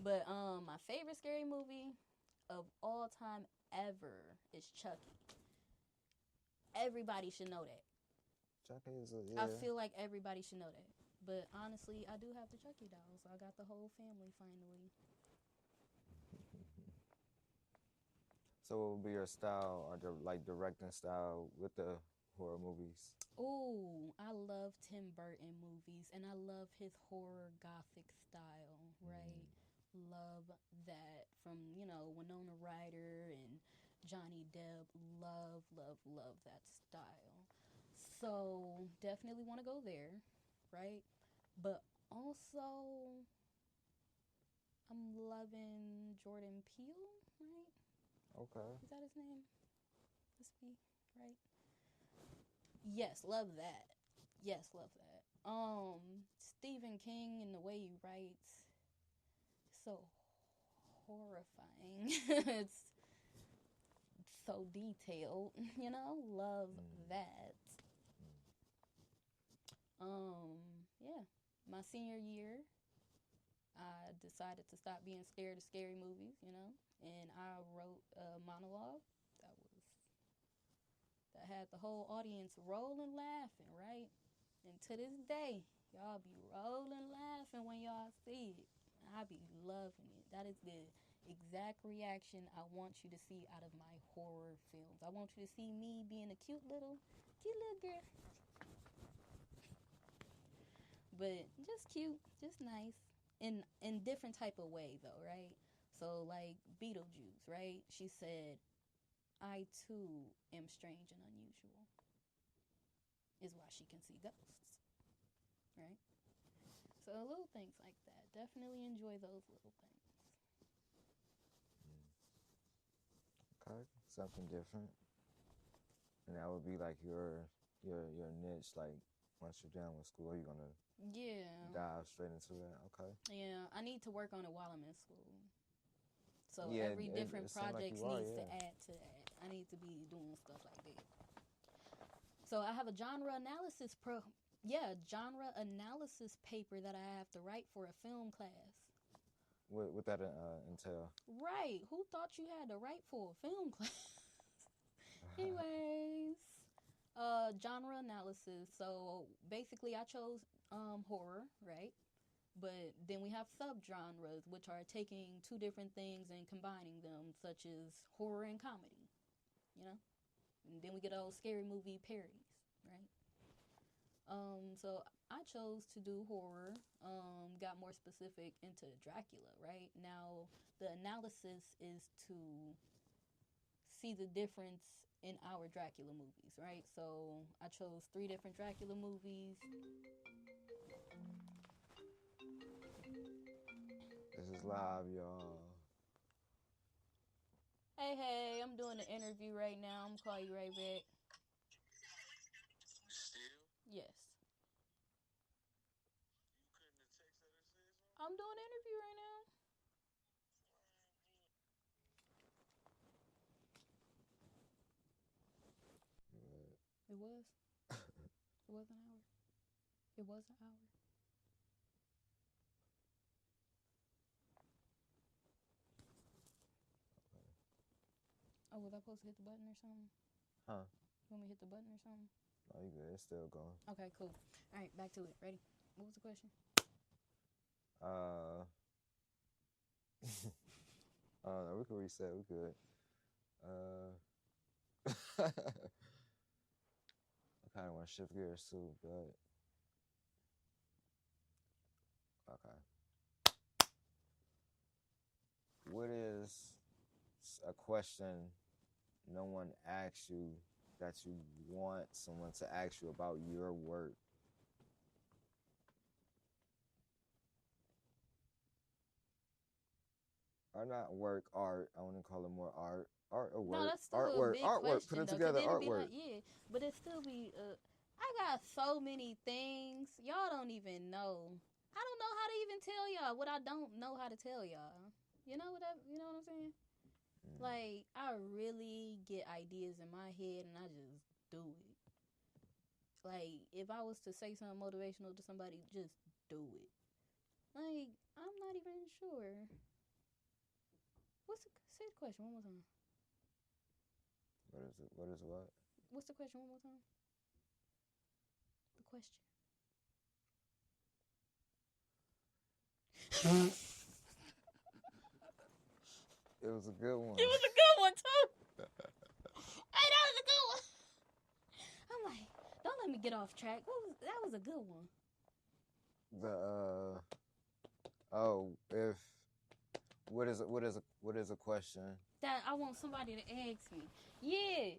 But my favorite scary movie of all time ever is Chucky. Everybody should know that. Chucky is yeah. I feel like everybody should know that. But honestly, I do have the Chucky dolls. So I got the whole family finally. So what would be your style, or directing style with the horror movies? Ooh, I love Tim Burton movies, and I love his horror gothic style, right? Love that from, Winona Ryder and Johnny Depp. Love that style. So definitely want to go there, right? But also, I'm loving Jordan Peele, right? Okay. Is that his name? Must be, right? Yes, love that. Stephen King and the way he writes, so horrifying. It's so detailed, love that. Yeah, my senior year, I decided to stop being scared of scary movies, and I wrote a monologue that had the whole audience rolling laughing, right? And to this day, y'all be rolling laughing when y'all see it. I be loving it. That is the exact reaction I want you to see out of my horror films. I want you to see me being a cute little girl. But just cute, just nice. In different type of way though, right? So like Beetlejuice, right? She said, I too am strange and unusual. Is why she can see ghosts. Right? So little things like that. Definitely enjoy those little things. Okay, something different. And that would be like your niche. Like once you're done with school, you're gonna dive straight into that. Okay. Yeah, I need to work on it while I'm in school. So Yeah, every different project like needs to add to that. I need to be doing stuff like that. So I have a genre analysis paper that I have to write for a film class. What that entail? Right. Who thought you had to write for a film class? Anyways, genre analysis. So basically I chose horror, right? But then we have subgenres, which are taking two different things and combining them, such as horror and comedy, you know? And then we get those scary movie parodies, right? So I chose to do horror, got more specific into Dracula, right? Now, the analysis is to see the difference in our Dracula movies, right? So I chose 3 different Dracula movies. This is live, y'all. Hey, I'm doing an interview right now. I'm gonna call you right back. Still? Yes. I'm doing an interview right now. It was? It was an hour. It was an hour. Oh, was I supposed to hit the button or something? Huh? You want me to hit the button or something? No, you good. It's still going. Okay, cool. All right, back to it. Ready? What was the question? We could reset. We could. I kind of want to shift gears too, but okay. What is a question no one asks you that you want someone to ask you about your work? Or not work, art. I want to call it more art. Art or work. No, that's still artwork. a big Artwork. question, Put it though, together. Like, Artwork. yeah, but it still be. I got so many things y'all don't even know. I don't know how to even tell y'all what I don't know how to tell y'all. You know what I'm saying? Like, I really get ideas in my head and I just do it. Like, if I was to say something motivational to somebody, just do it. Like, I'm not even sure. Say the question one more time. What is it? What is what? What's the question one more time? The question. It was a good one. It was a good one too. Hey, that was a good one. I'm like, don't let me get off track. That was a good one. What is a question that I want somebody to ask me? Yeah.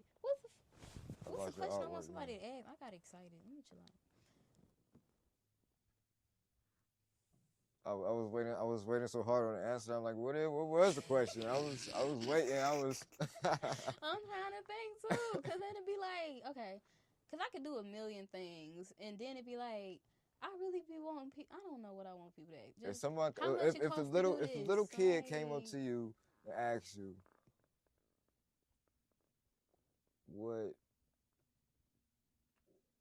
What's the question I want somebody to ask? I got excited. Let me chill out. I was waiting so hard on the answer. I'm like, what was the question? I was waiting. I'm trying to think too, cause then it'd be like, okay, cause I could do a million things, and then it'd be like, I really be wanting people. I don't know what I want people to ask. Just if the little kid came up to you and asked you, what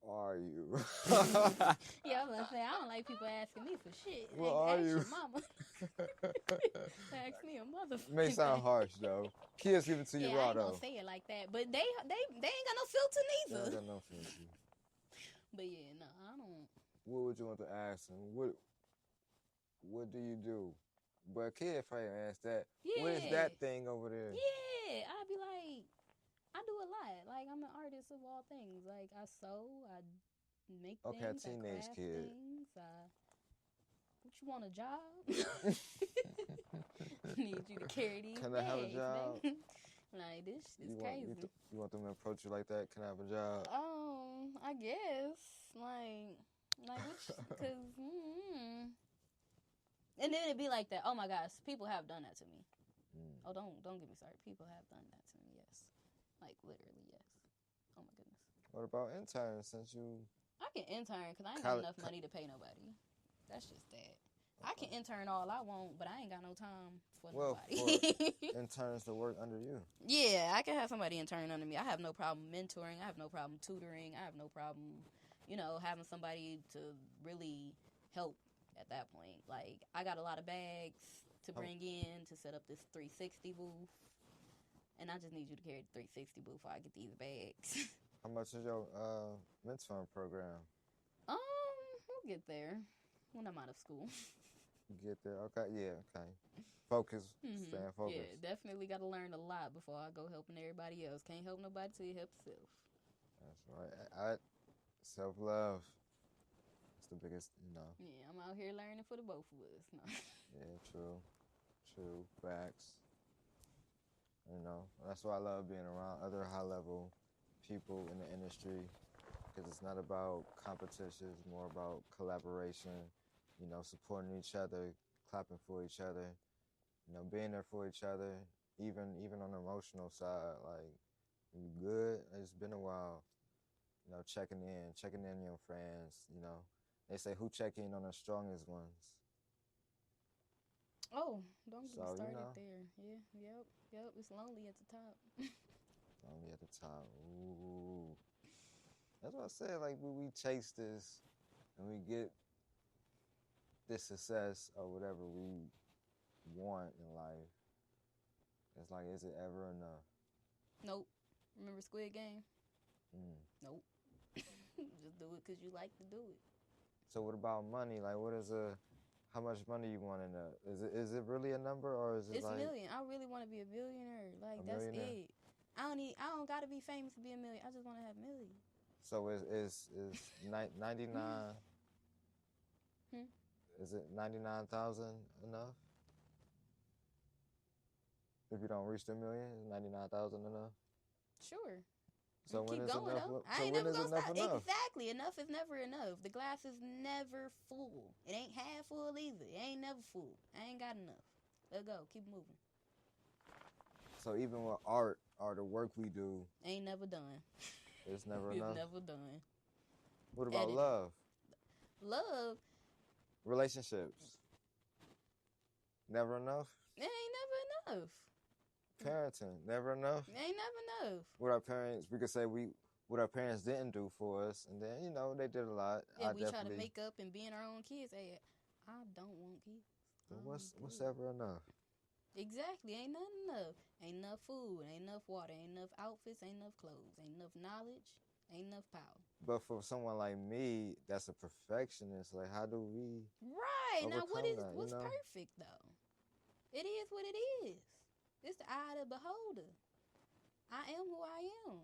are you? Yeah, I was gonna say, I don't like people asking me for shit. What are you? Your mama. Ask me a motherfucker. May sound harsh though. Kids give it to you raw though. I ain't gonna say it like that, but they ain't got no filter neither. They ain't got no filter. But yeah, no, I don't. What would you want to ask them? What do you do? But a kid probably ask that. Yeah, what is that thing over there? Yeah, I'd be like, I do a lot. Like, I'm an artist of all things. Like, I sew, I make Okay, things, I teenage craft kid. things. What you want, a job? Need you to carry these Can bags. I have a job? Like, this is You crazy. want them to approach you like that? Can I have a job? I guess. Like because, and then it'd be like that. Oh my gosh, people have done that to me. Oh, don't get me started. People have done that to me. Yes, like literally, yes. Oh my goodness. What about interns? Since you, I can intern because I ain't got enough money to pay nobody. That's just that. I can intern all I want, but I ain't got no time for nobody. For interns to work under you. Yeah, I can have somebody intern under me. I have no problem mentoring. I have no problem tutoring. I have no problem, having somebody to really help at that point. Like, I got a lot of bags to bring in to set up this 360 booth, and I just need you to carry the 360 booth before I get these bags. How much is your mentoring program? We'll get there when I'm out of school. Get there, okay, yeah, okay. Focus, staying focused. Yeah, definitely got to learn a lot before I go helping everybody else. Can't help nobody till you help yourself. That's right. Self-love. It's the biggest, Yeah, I'm out here learning for the both of us. No. Yeah, true, facts. That's why I love being around other high-level people in the industry, because it's not about competition, it's more about collaboration, supporting each other, clapping for each other, being there for each other, even on the emotional side. Like, you good? It's been a while. Checking in your friends. They say who check in on the strongest ones. Oh, don't get me started there. Yeah, yep. It's lonely at the top. Lonely at the top. Ooh. That's what I said. Like, we chase this and we get this success or whatever we want in life. It's like, is it ever enough? Nope. Remember Squid Game? Nope. Just do it because you like to do it. So what about money? Like, how much money you want in a? Is it really a number, or is it it's like? It's a million. I really want to be a billionaire. Like, that's it. I don't gotta be famous to be a million. I just want to have millions. So is 99? Is it 99,000 enough? If you don't reach the million, is 99,000 enough? Sure. So when keep is going, enough? Though. So when is enough enough? Exactly. Enough is never enough. The glass is never full. It ain't half full either. It ain't never full. I ain't got enough. Let's go. Keep moving. So even with art or the work we do, ain't never done. It's never enough? It's never done. What about love? Love? Relationships? Never enough? It ain't never enough. Parenting? Never enough? It ain't never enough. What our parents, we could say what our parents didn't do for us, and then, they did a lot. Yeah, we try to make up and being our own kids. Hey, I don't want kids. But what's ever enough? Exactly. Ain't nothing enough. Ain't enough food. Ain't enough water. Ain't enough outfits. Ain't enough clothes. Ain't enough knowledge. Ain't enough power. But for someone like me, that's a perfectionist. Like, how do we now what's that, perfect though? It is what it is. It's the eye of the beholder. I am who I am.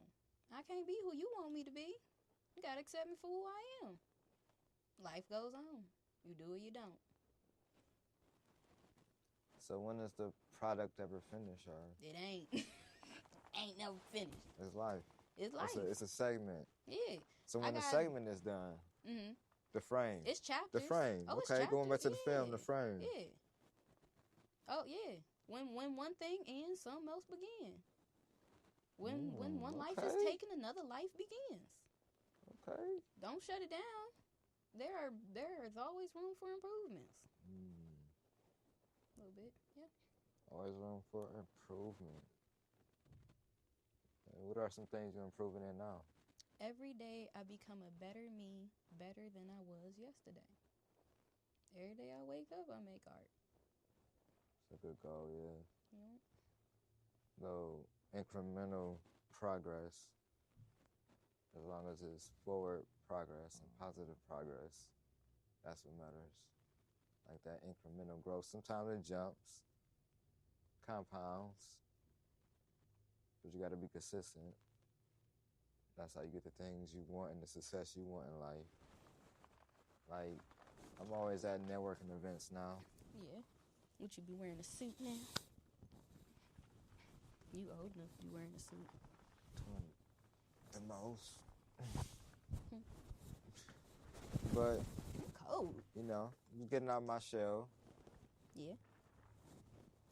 I can't be who you want me to be. You gotta accept me for who I am. Life goes on. You do or you don't. So when is the product ever finished, or? It ain't. Ain't never finished. It's life. It's life. It's a segment. Yeah. So when the segment is done, the frame. It's chapters. The frame. Oh, okay, going back to the film, the frame. Yeah. Oh yeah. When one thing ends, something else begins. When one life is taken, another life begins. Okay. Don't shut it down. There's always room for improvements. A little bit, yeah. Always room for improvement. And what are some things you're improving in now? Every day I become a better me, better than I was yesterday. Every day I wake up, I make art. It's a good goal, yeah. Yeah. No incremental progress, as long as it's forward progress and positive progress, that's what matters. Like that incremental growth. Sometimes it jumps, compounds, but you got to be consistent. That's how you get the things you want and the success you want in life. Like, I'm always at networking events now. Yeah. Would you be wearing a suit now? You old enough to be wearing a suit. The most. But, cold. You know, I'm getting out my shell. Yeah.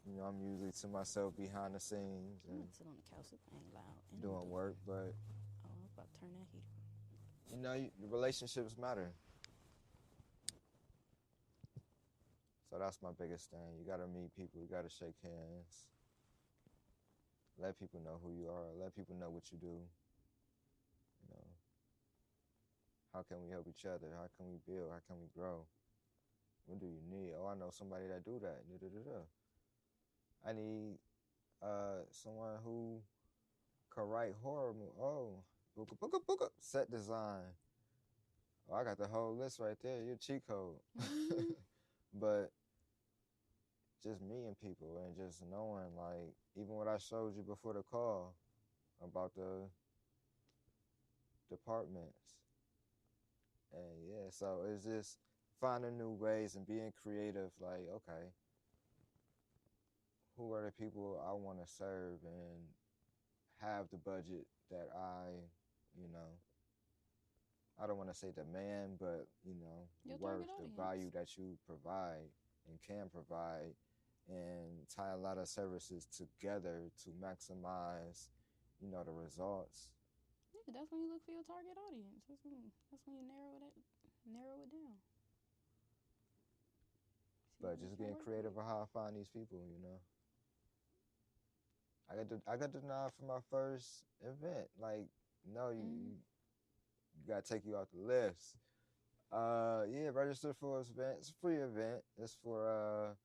You know, I'm usually to myself behind the scenes and sit on the couch. It ain't loud. Doing work, but I was about to turn that heater. You know, relationships matter. So that's my biggest thing. You gotta meet people. You gotta shake hands. Let people know who you are. Let people know what you do. You know, how can we help each other? How can we build? How can we grow? What do you need? Oh, I know somebody that do that. I need someone who can write horror movies. Oh, booga. Set design. Oh, I got the whole list right there. You're cheat code. But just meeting people and just knowing, like, even what I showed you before the call about the departments. And yeah, so it's just finding new ways and being creative. Like, okay, who are the people I want to serve and have the budget that I don't want to say demand, but, worth the value that you provide and can provide, and tie a lot of services together to maximize, the results. Yeah, that's when you look for your target audience. That's when you narrow it down. But just getting creative on how I find these people, I got denied for my first event. Like, no, you gotta take you off the list. Register for this event. It's a free event. It's for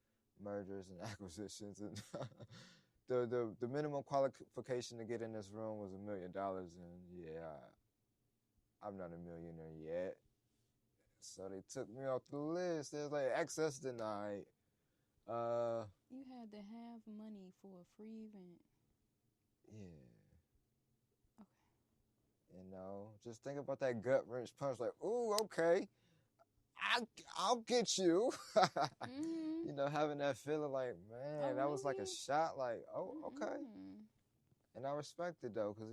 mergers and acquisitions, and the minimum qualification to get in this room was $1 million, and I'm not a millionaire yet. So they took me off the list. There's like access denied. You had to have money for a free event. Yeah. Okay. Just think about that gut wrench punch. Like, ooh, okay, I'll get you. Having that feeling like, man, that was like a shot. Like, oh, okay. And I respect it though, because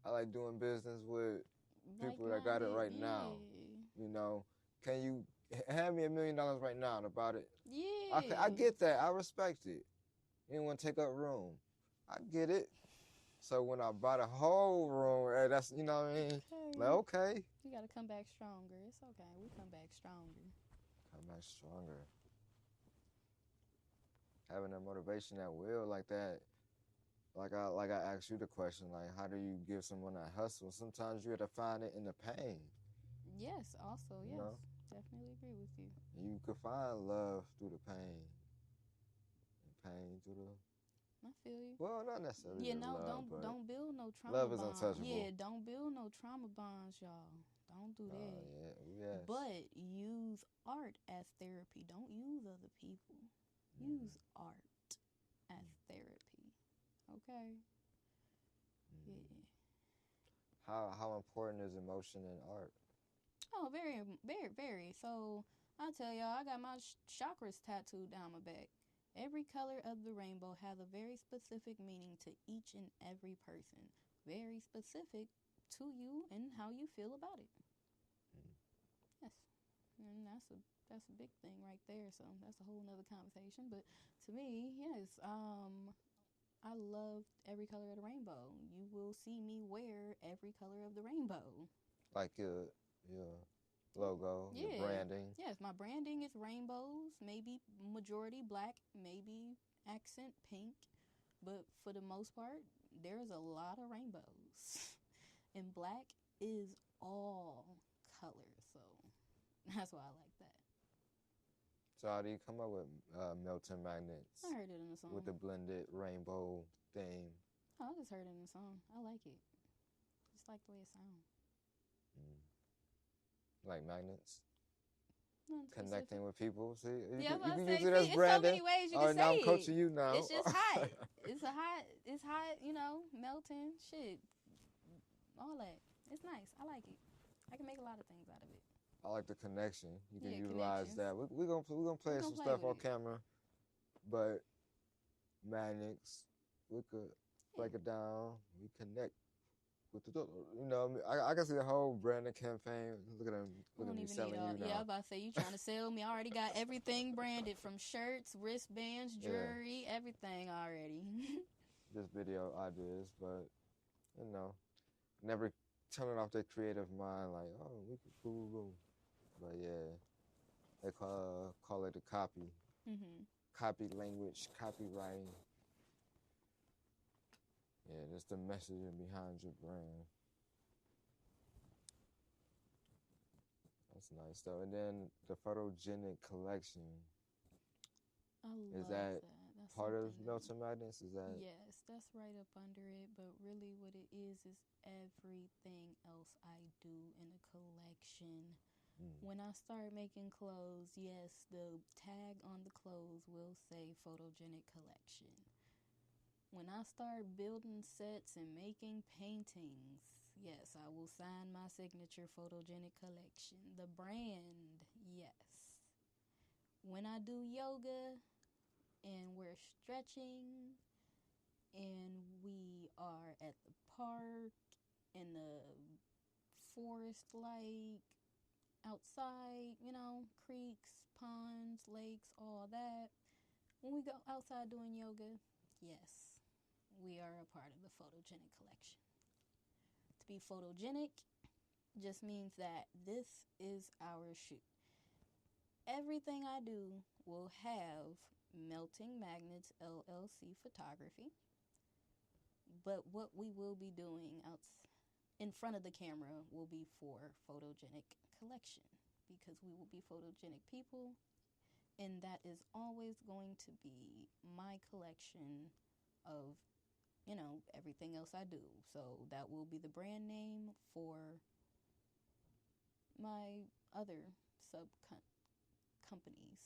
I like doing business with people that got it right now. Can you hand me $1 million right now about it? Yeah. I get that. I respect it. You didn't want to take up room. I get it. So when I buy the whole room, that's, what I mean? Okay. Like, okay. You got to come back stronger. It's okay. We come back stronger. Come back stronger. Having that motivation, that will, like that. Like I asked you the question, like, how do you give someone that hustle? Sometimes you got to find it in the pain. Yes, also, yes. Definitely agree with you. You could find love through the pain. And pain through the... I feel you. Well, not necessarily. Yeah, no, love, don't build no trauma love is bonds. untouchable. Yeah, don't build no trauma bonds, y'all. Don't do that. Yes. But use art as therapy. Don't use other people. Use art as therapy. Okay? Yeah. How important is emotion in art? Oh, very, very, very. So, I'll tell y'all, I got my chakras tattooed down my back. Every color of the rainbow has a very specific meaning to each and every person. Very specific to you and how you feel about it. Yes. And that's a big thing right there. So that's a whole nother conversation. But to me, yes, I love every color of the rainbow. You will see me wear every color of the rainbow. Like your logo, your branding. Yes, my branding is rainbows, maybe majority black, maybe accent pink. But for the most part, there's a lot of rainbows. And black is all color. So that's why I like that. So how do you come up with melting magnets? I heard it in a song. With the blended rainbow theme. Oh, I just heard it in a song. I like it. Just like the way it sounds. Like magnets? Nothing connecting specific. with people. See, you Yeah, can, I you can say, use it see, as it's so branding. many ways you All can right, now I'm say coaching it. you now. It's just hot. It's hot, melting, shit, all that. It's nice. I like it. I can make a lot of things out of it. I like the connection. You can Yeah, utilize connections. that. We're gonna play We gonna some play stuff with on it. camera, but magnets, we could break Yeah. it down. We connect with the, I can see the whole branding campaign. Look We at don't me even need selling all. you Yeah, I now. was about to say you trying to sell me. I already got everything branded from shirts, wristbands, Yeah. jewelry, everything already. Just video ideas, but never turning off their creative mind. Like, oh, we could cool, but yeah, they call it a copy. Copy language, copywriting. Yeah, that's the messaging behind your brand. That's nice though. And then the Photogenic collection. I love Is that That's part of something Melting Madness? Is that? Yes, that's right up under it. But really, what it is everything else I do in a collection. When I start making clothes, yes, the tag on the clothes will say Photogenic collection. When I start building sets and making paintings, yes, I will sign my signature Photogenic collection. The brand, yes. When I do yoga and we're stretching and we are at the park in the forest, like outside, creeks, ponds, lakes, all that. When we go outside doing yoga, yes, we are a part of the Photogenic collection. To be photogenic just means that this is our shoot. Everything I do will have Melting Magnets LLC photography, but what we will be doing out in front of the camera will be for Photogenic collection, because we will be photogenic people, and that is always going to be my collection of everything else I do. So that will be the brand name for my other sub companies.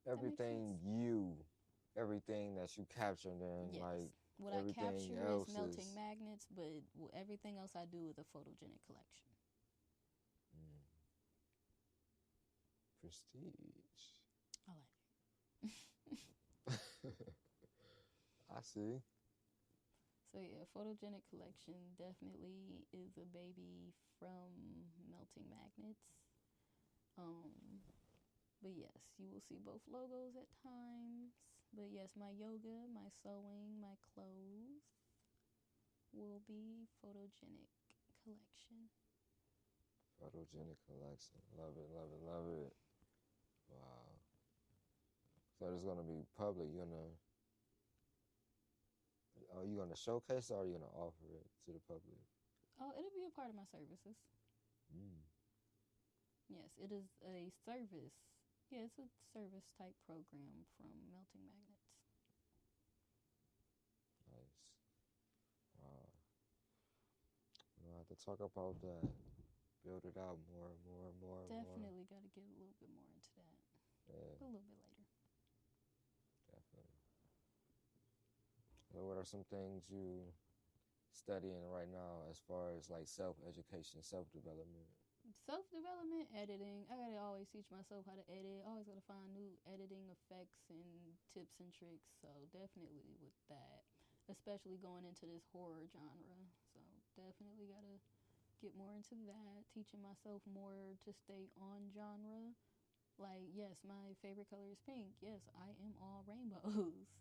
Everything everything that you captured in, Yes. like What I everything capture else is Melting Magnets, but everything else I do is a Photogenic collection. Prestige. I like it. I see. So yeah, Photogenic collection definitely is a baby from Melting Magnets. But yes, you will see both logos at times. But yes, my yoga, my sewing, my clothes will be Photogenic collection. Photogenic collection. Love it, love it, love it. Wow. So it's gonna be public. Are you gonna showcase it, or are you gonna offer it to the public? Oh, it'll be a part of my services. Yes, it is a service. Yeah, it's a service type program from Melting Magnets. Nice. Wow. We'll have to talk about that. Build it out more and more and more. Definitely got to get a little bit more into that. Yeah. A little bit later. Definitely. So what are some things you studying right now as far as like self-education, self-development? Self-development, editing. I gotta always teach myself how to edit. Always gotta find new editing effects and tips and tricks. So definitely with that, especially going into this horror genre. So definitely gotta get more into that. Teaching myself more to stay on genre. Like, yes, my favorite color is pink. Yes, I am all rainbows.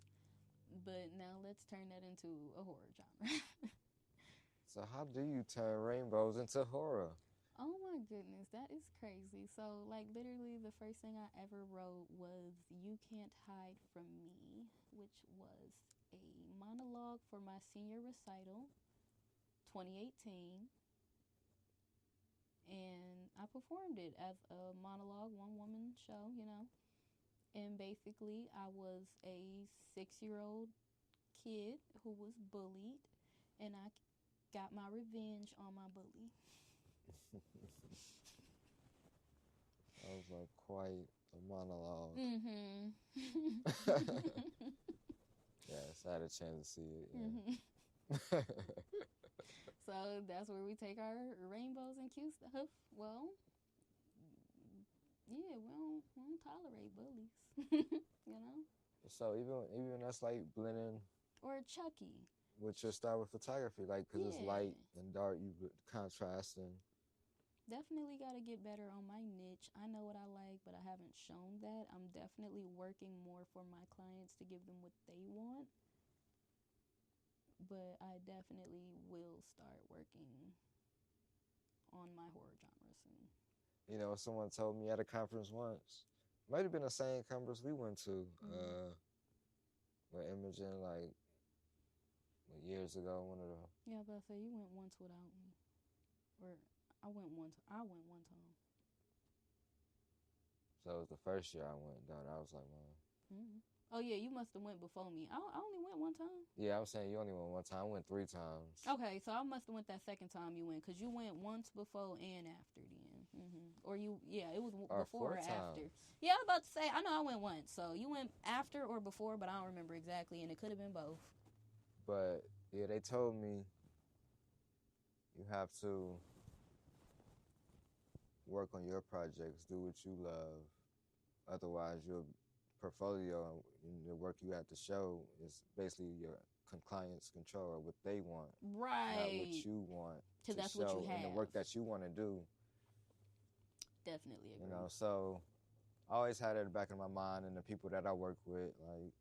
But now let's turn that into a horror genre. So how do you turn rainbows into horror? Oh my goodness, that is crazy. So, like, literally, the first thing I ever wrote was You Can't Hide From Me, which was a monologue for my senior recital, 2018. And I performed it as a monologue, one woman show, And basically, I was a 6-year-old kid who was bullied, and I got my revenge on my bully. That was like quite a monologue. Mm-hmm. Yes, I had a chance to see it. Yeah. Mm-hmm. So that's where we take our rainbows and cute stuff. Well, yeah, we don't tolerate bullies. You know? So even that's like blending Or Chucky. with your style with photography, like because it's Yeah. light and dark, you contrasting. Definitely got to get better on my niche. I know what I like, but I haven't shown that. I'm definitely working more for my clients to give them what they want. But I definitely will start working on my horror genre soon. You know, someone told me at a conference once, might have been the same conference we went to, with Imogen, like years ago. One of the Yeah, but I say you went once without me, or I went one time. so it was the first year I went down. I was like, man. Mm-hmm. Oh yeah, you must have went before me. I only went one time. Yeah, I was saying you only went one time. I went 3 times. Okay, so I must have went that second time you went, because you went once before and after then. Or it was before or after. Yeah, I was about to say, I know I went once. So you went after or before, but I don't remember exactly, and it could have been both. But yeah, they told me you have to work on your projects, do what you love. Otherwise, your portfolio and the work you have to show is basically your client's control of what they want, Right? not what you want. Because that's what you have. And the work that you want to do. Definitely agree. You know, so I always had it in the back of my mind, and the people that I work with, like,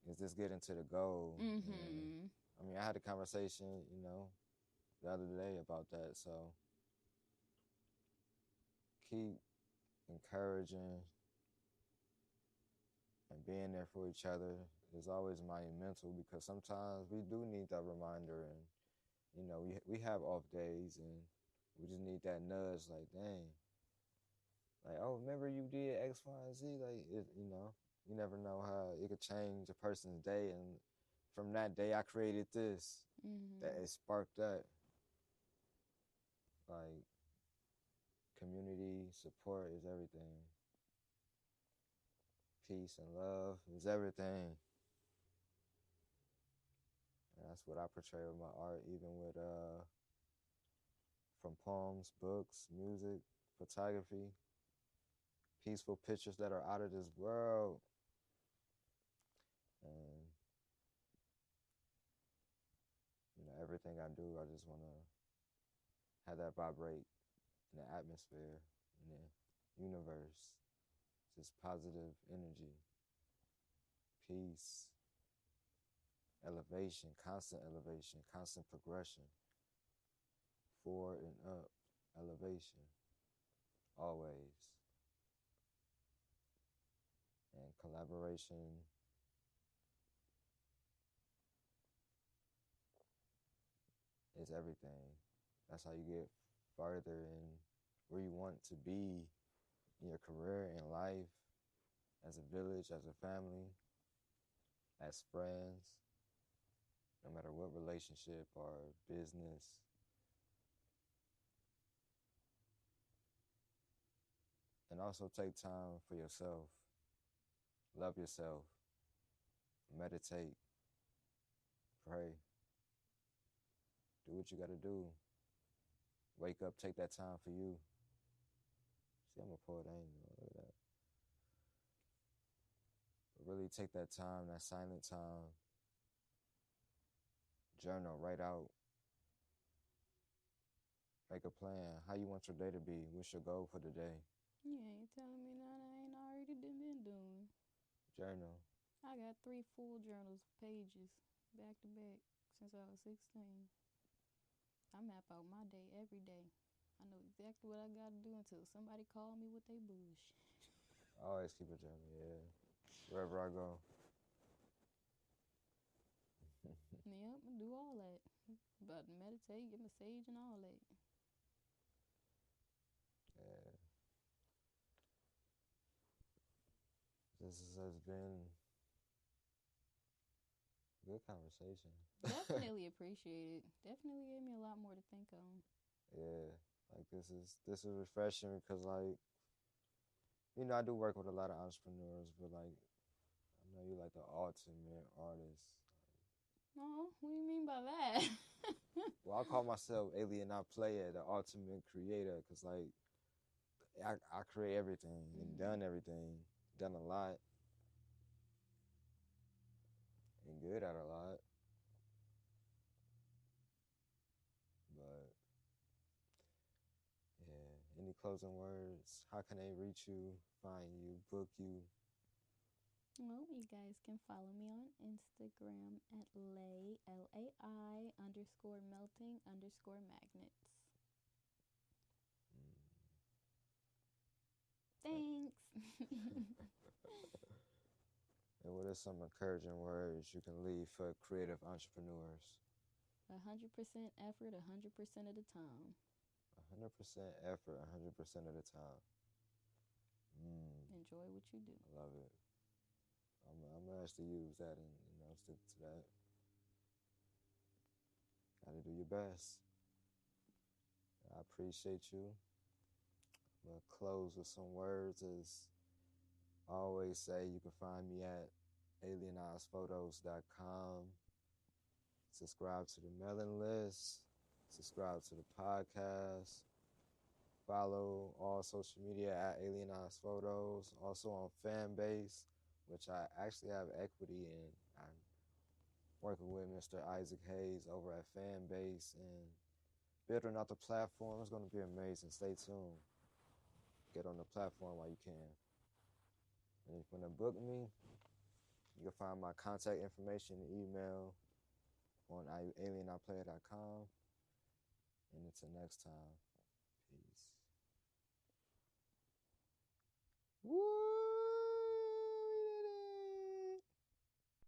is this getting to the goal? Mm-hmm. And, I mean, I had a conversation, you know, the other day about that. So keep encouraging and being there for each other is always monumental, because sometimes we do need that reminder, and you know, we have off days, and we just need that nudge, like, dang, like, oh, remember you did X, Y, and Z, like, you know, you never know how it could change a person's day, and from that day I created this, that it sparked that, like, community support is everything. Peace and love is everything. And that's what I portray with my art, even with from poems, books, music, photography, peaceful pictures that are out of this world. And you know, everything I do, I just want to have that vibrate in the atmosphere, in the universe. Just positive energy, peace, elevation, constant progression, forward and up, elevation, always. And collaboration is everything. That's how you get farther in where you want to be in your career, in life, as a village, as a family, as friends, no matter what relationship or business. And also take time for yourself. Love yourself. Meditate. Pray. Do what you gotta do. Wake up, take that time for you. See, I'm a poet, I ain't know. Look at that. But really take that time, that silent time. Journal, write out. Make a plan. How you want your day to be? What's your goal for the day? Yeah, you telling me that I ain't already been doing. Journal. I got 3 full journals, pages, back to back, since I was 16. I map out my day every day. I know exactly what I gotta do until somebody call me with they bullshit. I always keep a journal, yeah. Wherever I go. Yep, I do all that. About to meditate, get my sage and all that. Yeah. This has been a good conversation. Definitely appreciate it. Definitely gave me a lot more to think on. Yeah. Like this is refreshing because like I do work with a lot of entrepreneurs, but like I know you're like the ultimate artist. Oh, what do you mean by that? Well, I call myself Alien Not Player, the ultimate creator, because like I create everything and done everything, done a lot, and good at a lot. But yeah, any closing words? How can they reach you, find you, book you? Well, you guys can follow me on Instagram at Lai, Lai underscore melting underscore magnets. Thanks. And what are some encouraging words you can leave for creative entrepreneurs? 100% effort, 100% of the time. 100% effort, 100% of the time. Enjoy what you do. I love it. I'm gonna actually use that and stick to that. Gotta do your best. I appreciate you. I'm gonna close with some words. As I always say, you can find me at alienizephotos.com. Subscribe to the mailing list. Subscribe to the podcast. Follow all social media at Alienized Photos. Also on Fanbase, which I actually have equity in. I'm working with Mr. Isaac Hayes over at Fanbase and building out the platform. It's going to be amazing. Stay tuned. Get on the platform while you can. And if you want to book me, you can find my contact information and email on alienotplayer.com. And until next time, peace. Woo!